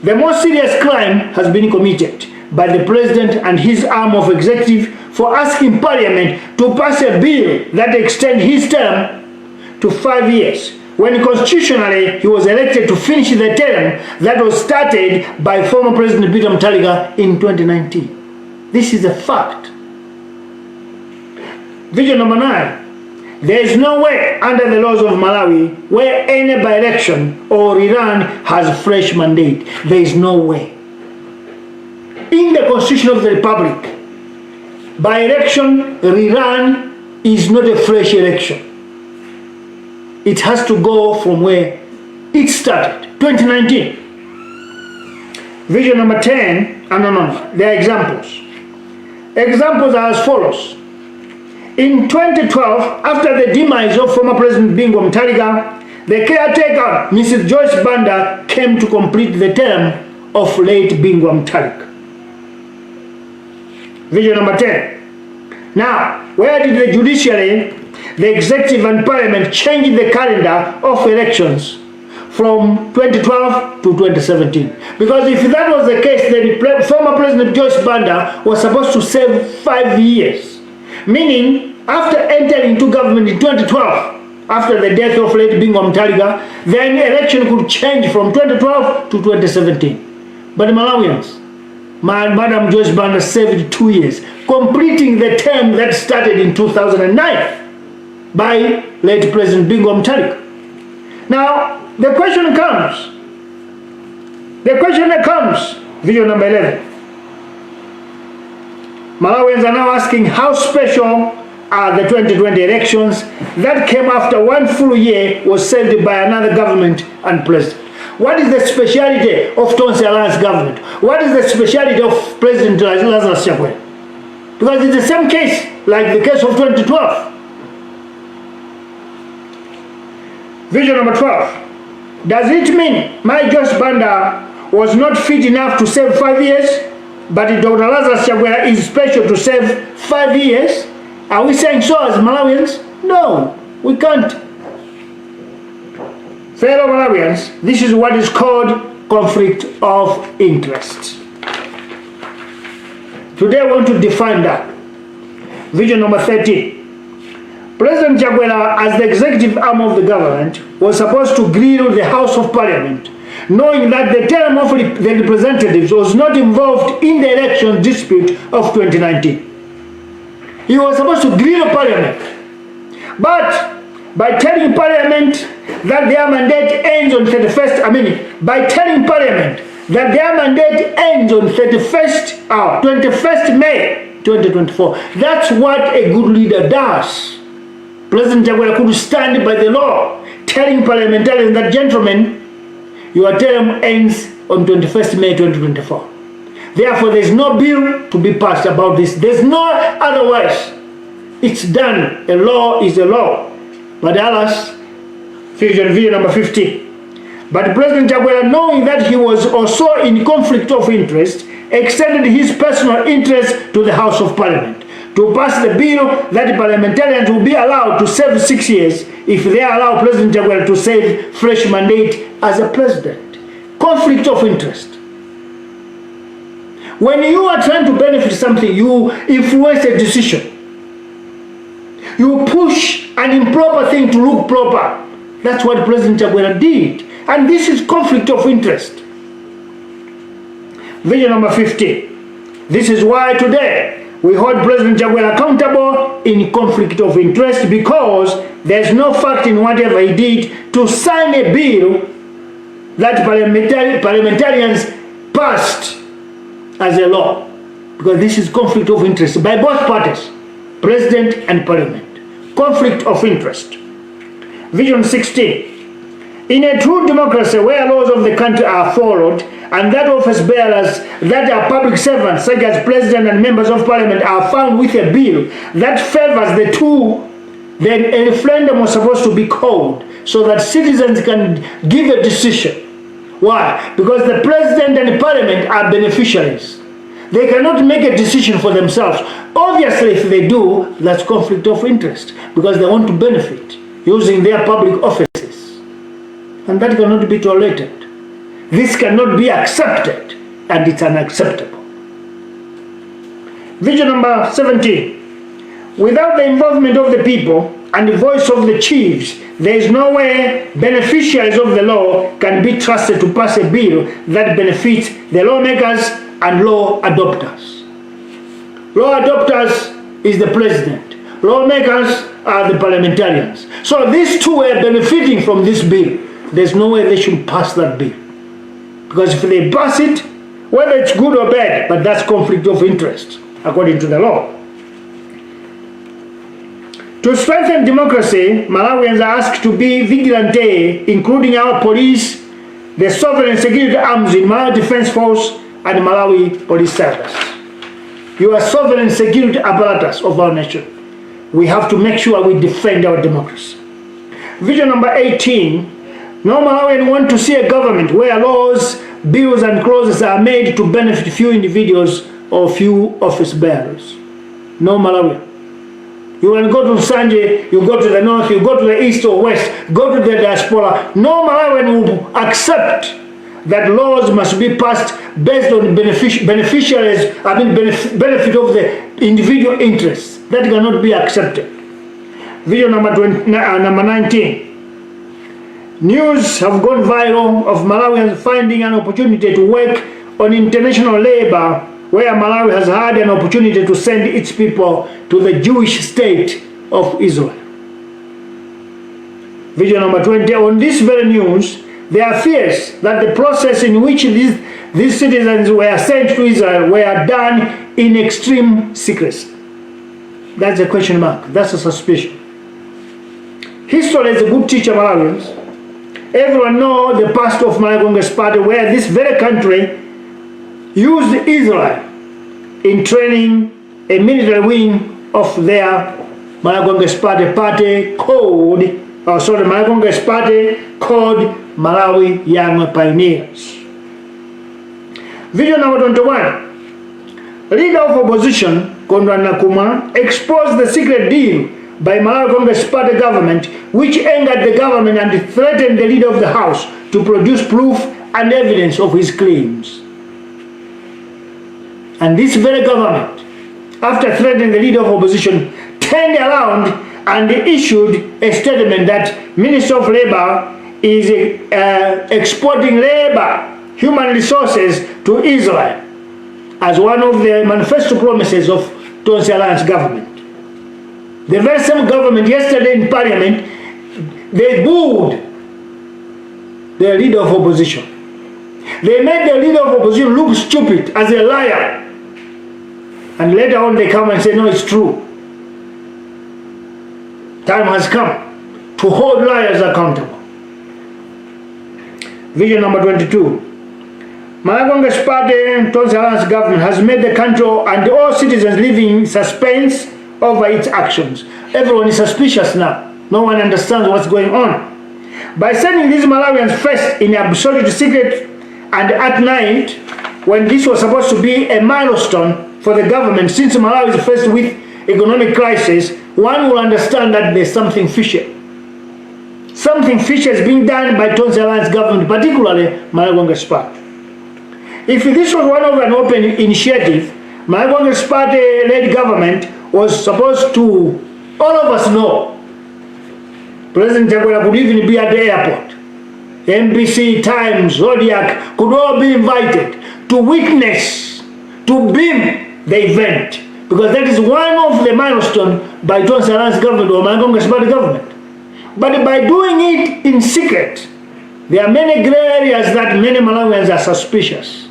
The most serious crime has been committed by the president and his arm of executive for asking Parliament to pass a bill that extends his term to 5 years, when constitutionally he was elected to finish the term that was started by former President Peter Mutharika in 2019. This is a fact. Vision number 9. There is no way under the laws of Malawi where any by-election or rerun has fresh mandate. There is no way. In the Constitution of the Republic, by-election, rerun is not a fresh election. It has to go from where it started, 2019. Vision number 10, there are examples. Examples are as follows. In 2012, after the demise of former President Bingu Mutharika, the caretaker, Mrs. Joyce Banda, came to complete the term of late Bingu Mutharika. Vision number 10. Now, where did the judiciary, the executive and parliament change the calendar of elections from 2012 to 2017? Because if that was the case, then former President Joyce Banda was supposed to serve 5 years. Meaning, after entering into government in 2012, after the death of late Bingu Mutharika, then election could change from 2012 to 2017. But Malawians, Madam Joyce Banda served 2 years, completing the term that started in 2009 by late President Bingu Mutharika. Now, the question comes, vision number 11. Malawians are now asking how special are the 2020 elections that came after 1 full year was served by another government and president. What is the speciality of Tonse Alliance government? What is the speciality of President Lazarus Chakwera? Because it's the same case like the case of 2012. Vision number 12. Does it mean my Joyce Banda was not fit enough to serve 5 years, but Dr. Lazarus Chakwera is special to serve 5 years? Are we saying so as Malawians? No, we can't. Fellow Malawians, this is what is called conflict of interest. Today I want to define that. Vision number 13. President Chakwera, as the executive arm of the government, was supposed to grill the House of Parliament, knowing that the term of the representatives was not involved in the election dispute of 2019. He was supposed to grill Parliament. But by telling Parliament that their mandate ends on 21st May 2024. That's what a good leader does. President Chakwera could stand by the law, telling parliamentarians that, gentlemen, your term ends on 21st May 2024. Therefore, there is no bill to be passed about this. There's no otherwise. It's done. A law is a law. But alas, vision number 15. But President Chakwera, knowing that he was also in conflict of interest, extended his personal interest to the House of Parliament to pass the bill that parliamentarians will be allowed to serve 6 years if they allow President Chakwera to serve fresh mandate as a president. Conflict of interest. When you are trying to benefit something, you influence a decision. You push an improper thing to look proper. That's what President Chakwera did. And this is conflict of interest. Vision number 15. This is why today we hold President Chakwera accountable in conflict of interest, because there's no fact in whatever he did to sign a bill that parliamentarians passed as a law. Because this is conflict of interest by both parties, President and Parliament. Conflict of interest. Vision 16. In a true democracy where laws of the country are followed and that office bearers that are public servants such as President and members of Parliament are found with a bill that favors the two, then a referendum was supposed to be called so that citizens can give a decision. Why? Because the President and the Parliament are beneficiaries. They cannot make a decision for themselves. Obviously, if they do, that's conflict of interest, because they want to benefit using their public offices. And that cannot be tolerated. This cannot be accepted, and it's unacceptable. Vision number 17. Without the involvement of the people and the voice of the chiefs, there is no way beneficiaries of the law can be trusted to pass a bill that benefits the lawmakers and law adopters. Law adopters is the president. Lawmakers are the parliamentarians. So these two are benefiting from this bill. There's no way they should pass that bill. Because if they pass it, whether it's good or bad, but that's conflict of interest, according to the law. To strengthen democracy, Malawians are asked to be vigilante, including our police, the sovereign security arms in Malawi Defense Force, and Malawi Police Service. You are sovereign security apparatus of our nation. We have to make sure we defend our democracy. Vision number 18. No Malawian want to see a government where laws, bills and clauses are made to benefit few individuals or few office bearers. No Malawian. You can go to Sanje, you go to the north, you go to the east or west, go to the diaspora. No Malawian will accept that laws must be passed based on beneficiaries, benefit of the individual interests. That cannot be accepted. Vision number 19. News have gone viral of Malawians finding an opportunity to work on international labor, where Malawi has had an opportunity to send its people to the Jewish state of Israel. Vision number 20. On this very news, there are fears that the process in which these citizens were sent to Israel were done in extreme secrecy. That's a question mark. That's a suspicion. History is a good teacher, Malawians. Everyone knows the past of Malawi Congress Party, where this very country used Israel in training a military wing of their Malawi Congress Party called Malawi Congress Party called Malawi Young Pioneers. Video number 21. Leader of opposition, Konrad Nakuma, exposed the secret deal by Malawi Congress Party government, which angered the government and threatened the leader of the House to produce proof and evidence of his claims. And this very government, after threatening the leader of opposition, turned around and issued a statement that Minister of Labor is exporting labor, human resources to Israel as one of the manifesto promises of Tonsi Alliance government. The very same government yesterday in parliament, they booed the leader of opposition. They made the leader of opposition look stupid as a liar. And later on they come and say, no, it's true. Time has come to hold liars accountable. Vision number 22. Malawi Congress Party, Tonsi Alliance government has made the country and all citizens living in suspense over its actions. Everyone is suspicious now. No one understands what's going on. By sending these Malawians first in absolute secret and at night, when this was supposed to be a milestone for the government, since Malawi is faced with economic crisis, one will understand that there's something fishy. Something fishy is being done by Tonsi Alliance government, particularly Malawi Congress Party. If this was one of an open initiative, Malawi Congress Party-led government was supposed to, all of us know, President Chakwera could even be at the airport. NBC, Times, Zodiac could all be invited to witness, to beam the event, because that is one of the milestones by Tonsi Alliance government or Malawi Congress Party government. But by doing it in secret, there are many gray areas that many Malawians are suspicious,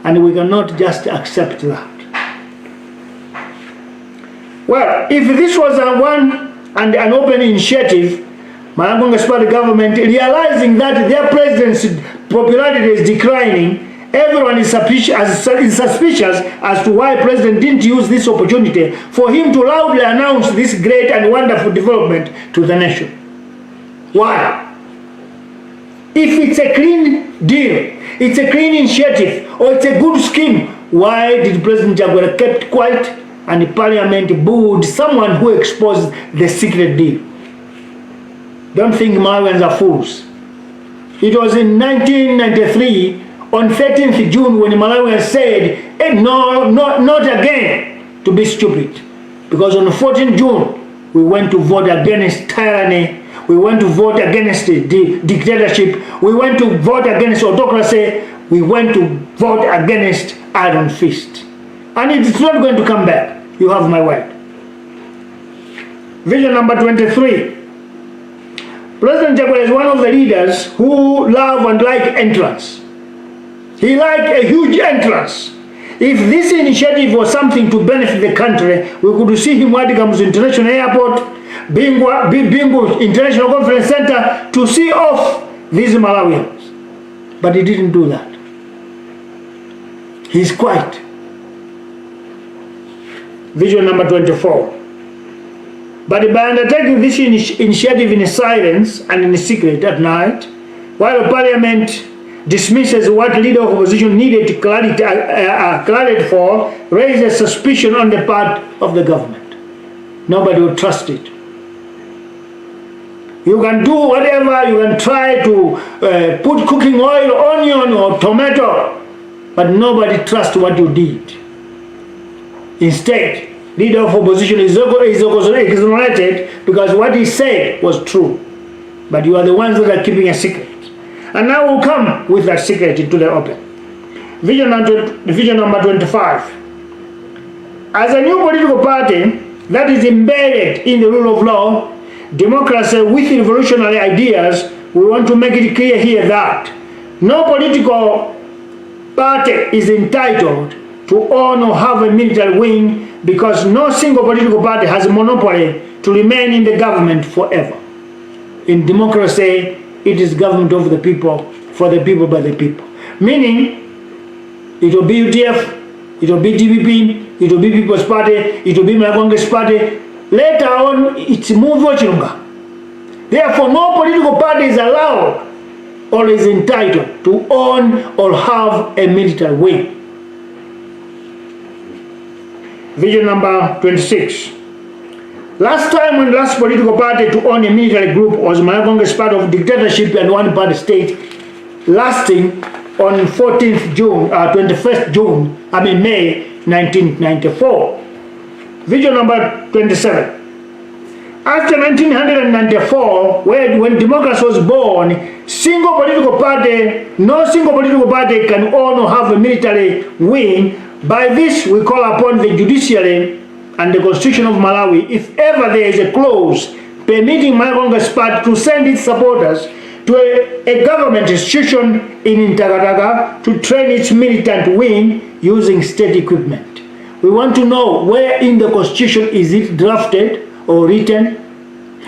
and we cannot just accept that. Well, if this was an open initiative, Malawi Congress Party government, realizing that their president's popularity is declining, everyone is suspicious as to why President didn't use this opportunity for him to loudly announce this great and wonderful development to the nation. Why? If it's a clean deal, it's a clean initiative, or it's a good scheme, why did President Chakwera kept quiet and the parliament booed someone who exposed the secret deal? Don't think Malawians are fools. It was in 1993, on 13th June, when Malawians said, hey, no, not again, to be stupid. Because on 14th June, we went to vote against tyranny, we went to vote against the dictatorship, we went to vote against autocracy, we went to vote against iron fist. And it's not going to come back. You have my word. Vision number 23. President Chakwera is one of the leaders who love and like entrance. He liked a huge entrance. If this initiative was something to benefit the country, we could see him when he comes to International Airport, Bingu International Conference Center, to see off these Malawians. But he didn't do that. He's quiet. Vision number 24. But by undertaking this initiative in silence and in secret at night, while Parliament dismisses what leader of opposition needed clarity for, raises suspicion on the part of the government. Nobody will trust it. You can do whatever, you can try to put cooking oil, onion or tomato, but nobody trusts what you did. Instead, leader of opposition is exonerated because what he said was true. But you are the ones that are keeping a secret. And now we'll come with that secret into the open. Vision number 25. As a new political party that is embedded in the rule of law, democracy with revolutionary ideas, we want to make it clear here that no political party is entitled to own or have a military wing, because no single political party has a monopoly to remain in the government forever. In democracy, it is government of the people, for the people, by the people. Meaning, it will be UTF, it will be DPP, it will be People's Party, it will be Malawi Congress Party. Later on, it's Muvi Wachilungamo. Therefore, no political party is allowed or is entitled to own or have a military wing. Vision number 26. Last time when the last political party to own a military group was Malawi Congress, part of dictatorship and one-party state, lasting on 21st June, May 1994. Visual number 27. After 1994, when democracy was born, no single political party can own or have a military wing. By this, we call upon the judiciary and the Constitution of Malawi, if ever there is a clause permitting Malawi Congress Party to send its supporters to a government institution in Ntakataka to train its militant wing using state equipment. We want to know where in the Constitution is it drafted or written.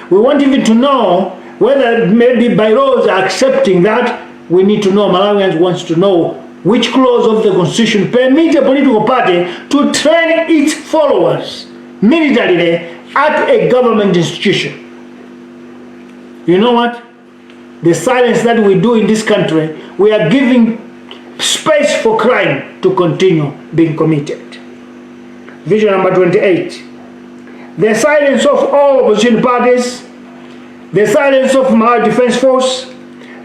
We want even to know whether maybe bylaws are accepting that. We need to know, Malawians wants to know which clause of the Constitution permits a political party to train its followers militarily at a government institution. You know what? The silence that we do in this country, we are giving space for crime to continue being committed. Vision number 28. The silence of all opposition parties, the silence of Malawi Defense Force,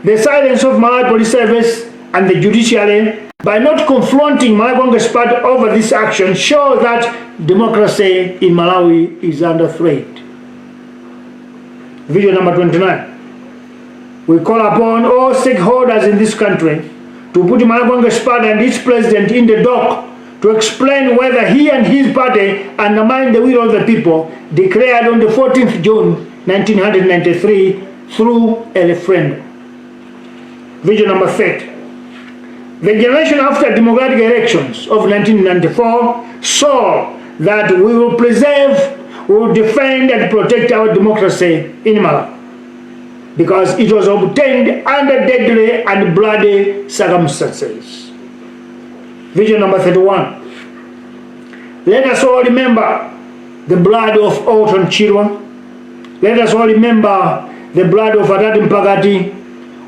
the silence of Malawi Police Service and the judiciary, by not confronting Malawi Congress Party over this action, show that democracy in Malawi is under threat. Vision number 29. We call upon all stakeholders in this country to put Malawi Congress Party and its president in the dock to explain whether he and his party undermine the will of the people declared on the 14th June 1993 through a referendum. Vision number 30. The generation after democratic elections of 1994 saw that we will preserve, we will defend and protect our democracy in Malawi, because it was obtained under deadly and bloody circumstances. Vision number 31. Let us all remember the blood of Alton Chirwa. Let us all remember the blood of Atati Mpakati,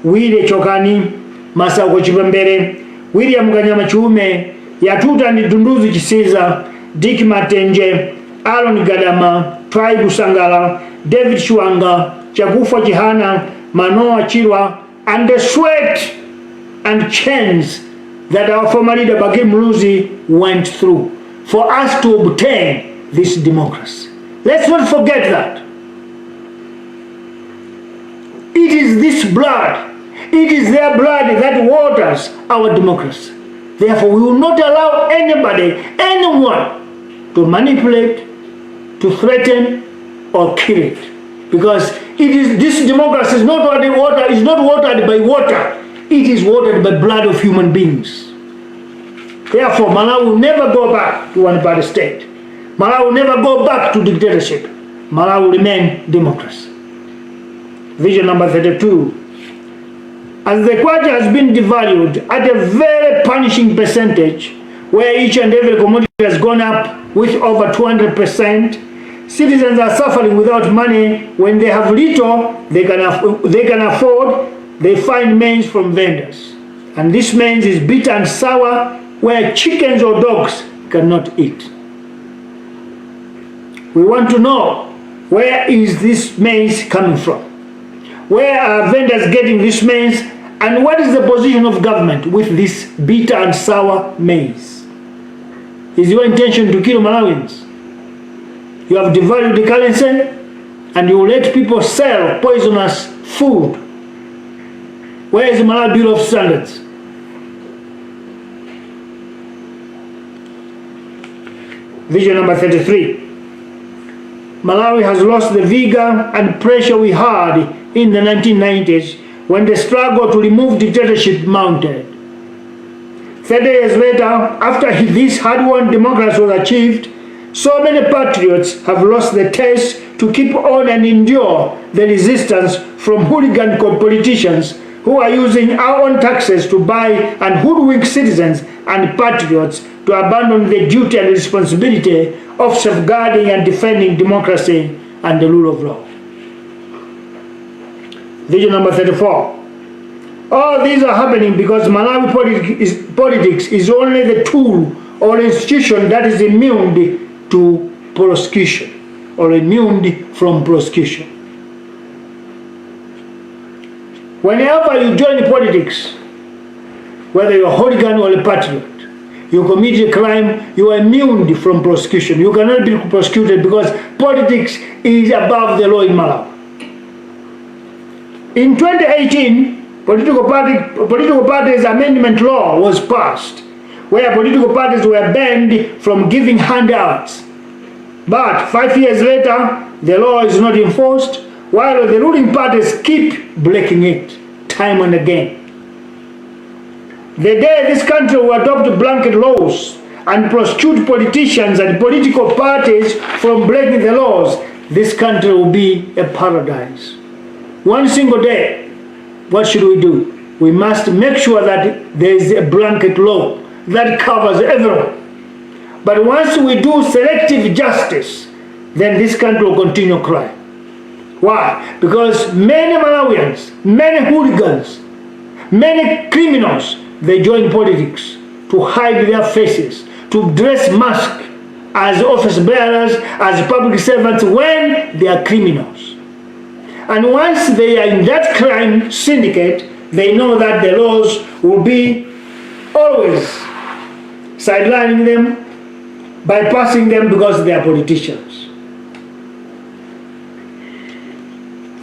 Wile Chokani, Masako Chipembere, William Kanyamachume, Yatuta Ndunduzi Chisiza, Dick Matenje, Aaron Gadama, Tribe Sangala, David Shuanga, Chakufa Chihana, Manoa Chirwa, and the sweat and chains that our former leader Bagi Muluzi went through for us to obtain this democracy. Let's not forget that. It is this blood, it is their blood that waters our democracy. Therefore, we will not allow anybody, anyone, to manipulate, to threaten, or kill it. Because it is, this democracy is not watered by water, it is watered by blood of human beings. Therefore, Malawi will never go back to one-party state. Malawi will never go back to dictatorship. Malawi will remain democracy. Vision number 32. As the kwacha has been devalued at a very punishing percentage, where each and every commodity has gone up with over 200%, citizens are suffering without money. When they have little, they can afford, they find means from vendors. And this means is bitter and sour, where chickens or dogs cannot eat. We want to know, where is this maize coming from? Where are vendors getting this maize? And what is the position of government with this bitter and sour maize? Is your intention to kill Malawians? You have devalued the currency and you let people sell poisonous food. Where is the Malawi Bureau of Standards? Vision number 33. Malawi has lost the vigor and pressure we had in the 1990s when the struggle to remove dictatorship mounted. 30 years later, after this hard-won democracy was achieved, so many patriots have lost the taste to keep on and endure the resistance from hooligan politicians who are using our own taxes to buy and hoodwink citizens and patriots to abandon the duty and responsibility of safeguarding and defending democracy and the rule of law. Vision number 34. All these are happening because Malawi politics is only the tool or institution that is immune to prosecution. or immune from prosecution. Whenever you join politics, whether you're a hooligan or a patriot, you commit a crime, you are immune from prosecution. You cannot be prosecuted because politics is above the law in Malawi. In 2018, political parties amendment law was passed, where political parties were banned from giving handouts. But 5 years later, the law is not enforced, while the ruling parties keep breaking it time and again. The day this country will adopt blanket laws and prosecute politicians and political parties from breaking the laws, this country will be a paradise. One single day, what should we do? We must make sure that there is a blanket law that covers everyone. But once we do selective justice, then this country will continue crime. Why? Because many Malawians, many hooligans, many criminals, they join politics to hide their faces, to dress masks as office bearers, as public servants when they are criminals. And once they are in that crime syndicate, they know that the laws will be always sidelining them, bypassing them because they are politicians.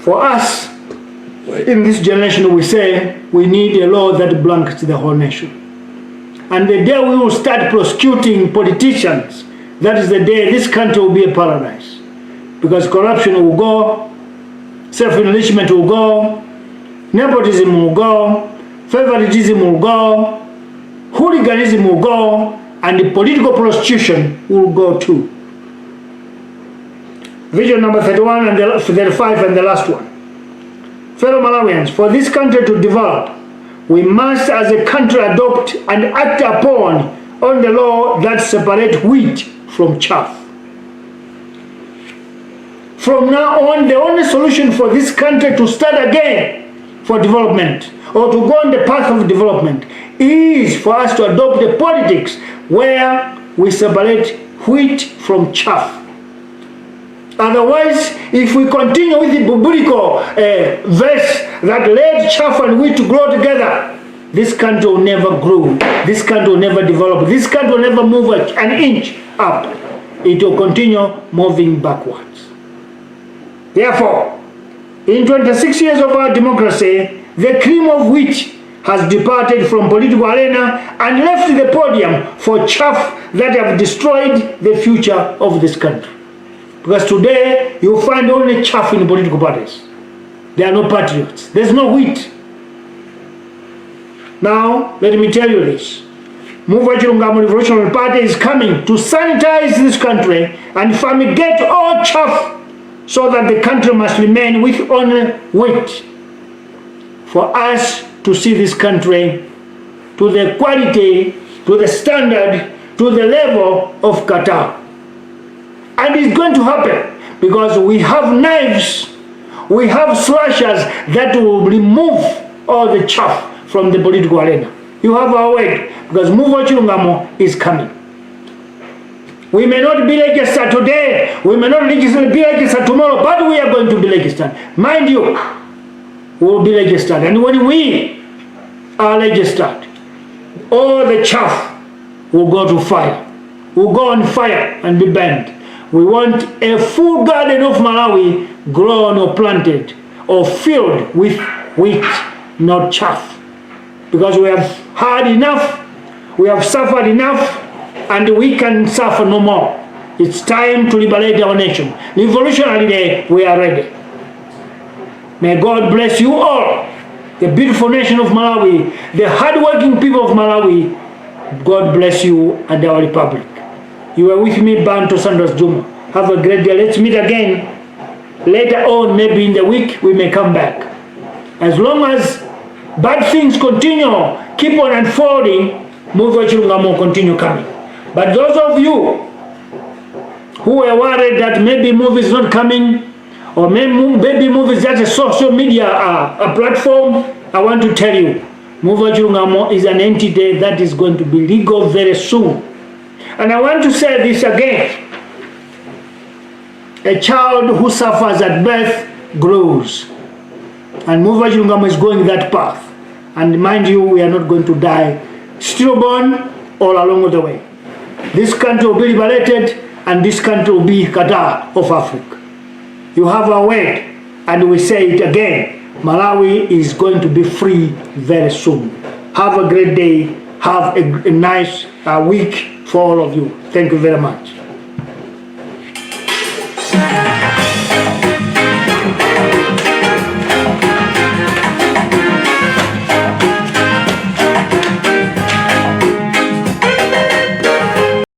For us, in this generation, we say we need a law that blankets the whole nation. And the day we will start prosecuting politicians, that is the day this country will be a paradise. Because corruption will go, self-enrichment will go, nepotism will go, favoritism will go, hooliganism will go, and the political prostitution will go too. Vision number 31 and 35 and the last one. Fellow Malawians, for this country to develop, we must as a country adopt and act upon on the law that separates wheat from chaff. From now on, the only solution for this country to start again for development or to go on the path of development is for us to adopt the politics where we separate wheat from chaff. Otherwise, if we continue with the biblical verse that led chaff and wheat to grow together, this country will never grow, this country will never develop, this country will never move an inch up. It will continue moving backwards. Therefore, in 26 years of our democracy, the cream of wheat has departed from political arena and left the podium for chaff that have destroyed the future of this country. Because today, you find only chaff in political parties. There are no patriots. There's no wheat. Now, let me tell you this. Muvi Wachilungamo Revolutionary Party is coming to sanitize this country and fumigate all chaff so that the country must remain with only wheat. For us to see this country to the quality, to the standard, to the level of Qatar. And it's going to happen because we have knives, we have slashers that will remove all the chaff from the political arena. You have our word because Muvi Wachilungamo is coming. We may not be registered today, we may not be registered tomorrow, but we are going to be registered. Mind you, we will be registered. And when we are registered, all the chaff will go to fire. Will go on fire and be burned. We want a full garden of Malawi grown or planted or filled with wheat, not chaff. Because we have had enough, we have suffered enough, and we can suffer no more. It's time to liberate our nation. Revolutionary Day, we are ready. May God bless you all, the beautiful nation of Malawi, the hardworking people of Malawi. God bless you and our republic. You are with me, Bantu Sanders Juma. Have a great day. Let's meet again later on, maybe in the week we may come back. As long as bad things continue, keep on unfolding, Muvi Wachilungamo will continue coming. But those of you who are worried that maybe Muvi is not coming, or maybe Muvi is just a social media a platform, I want to tell you, Muvi Wachilungamo is an entity that is going to be legal very soon. And I want to say this again. A child who suffers at birth grows. And Muvi Wachilungamo is going that path. And mind you, we are not going to die stillborn all along the way. This country will be liberated, and this country will be Qatar of Africa. You have a word, and we say it again. Malawi is going to be free very soon. Have a great day. Have a nice week for all of you. Thank you very much.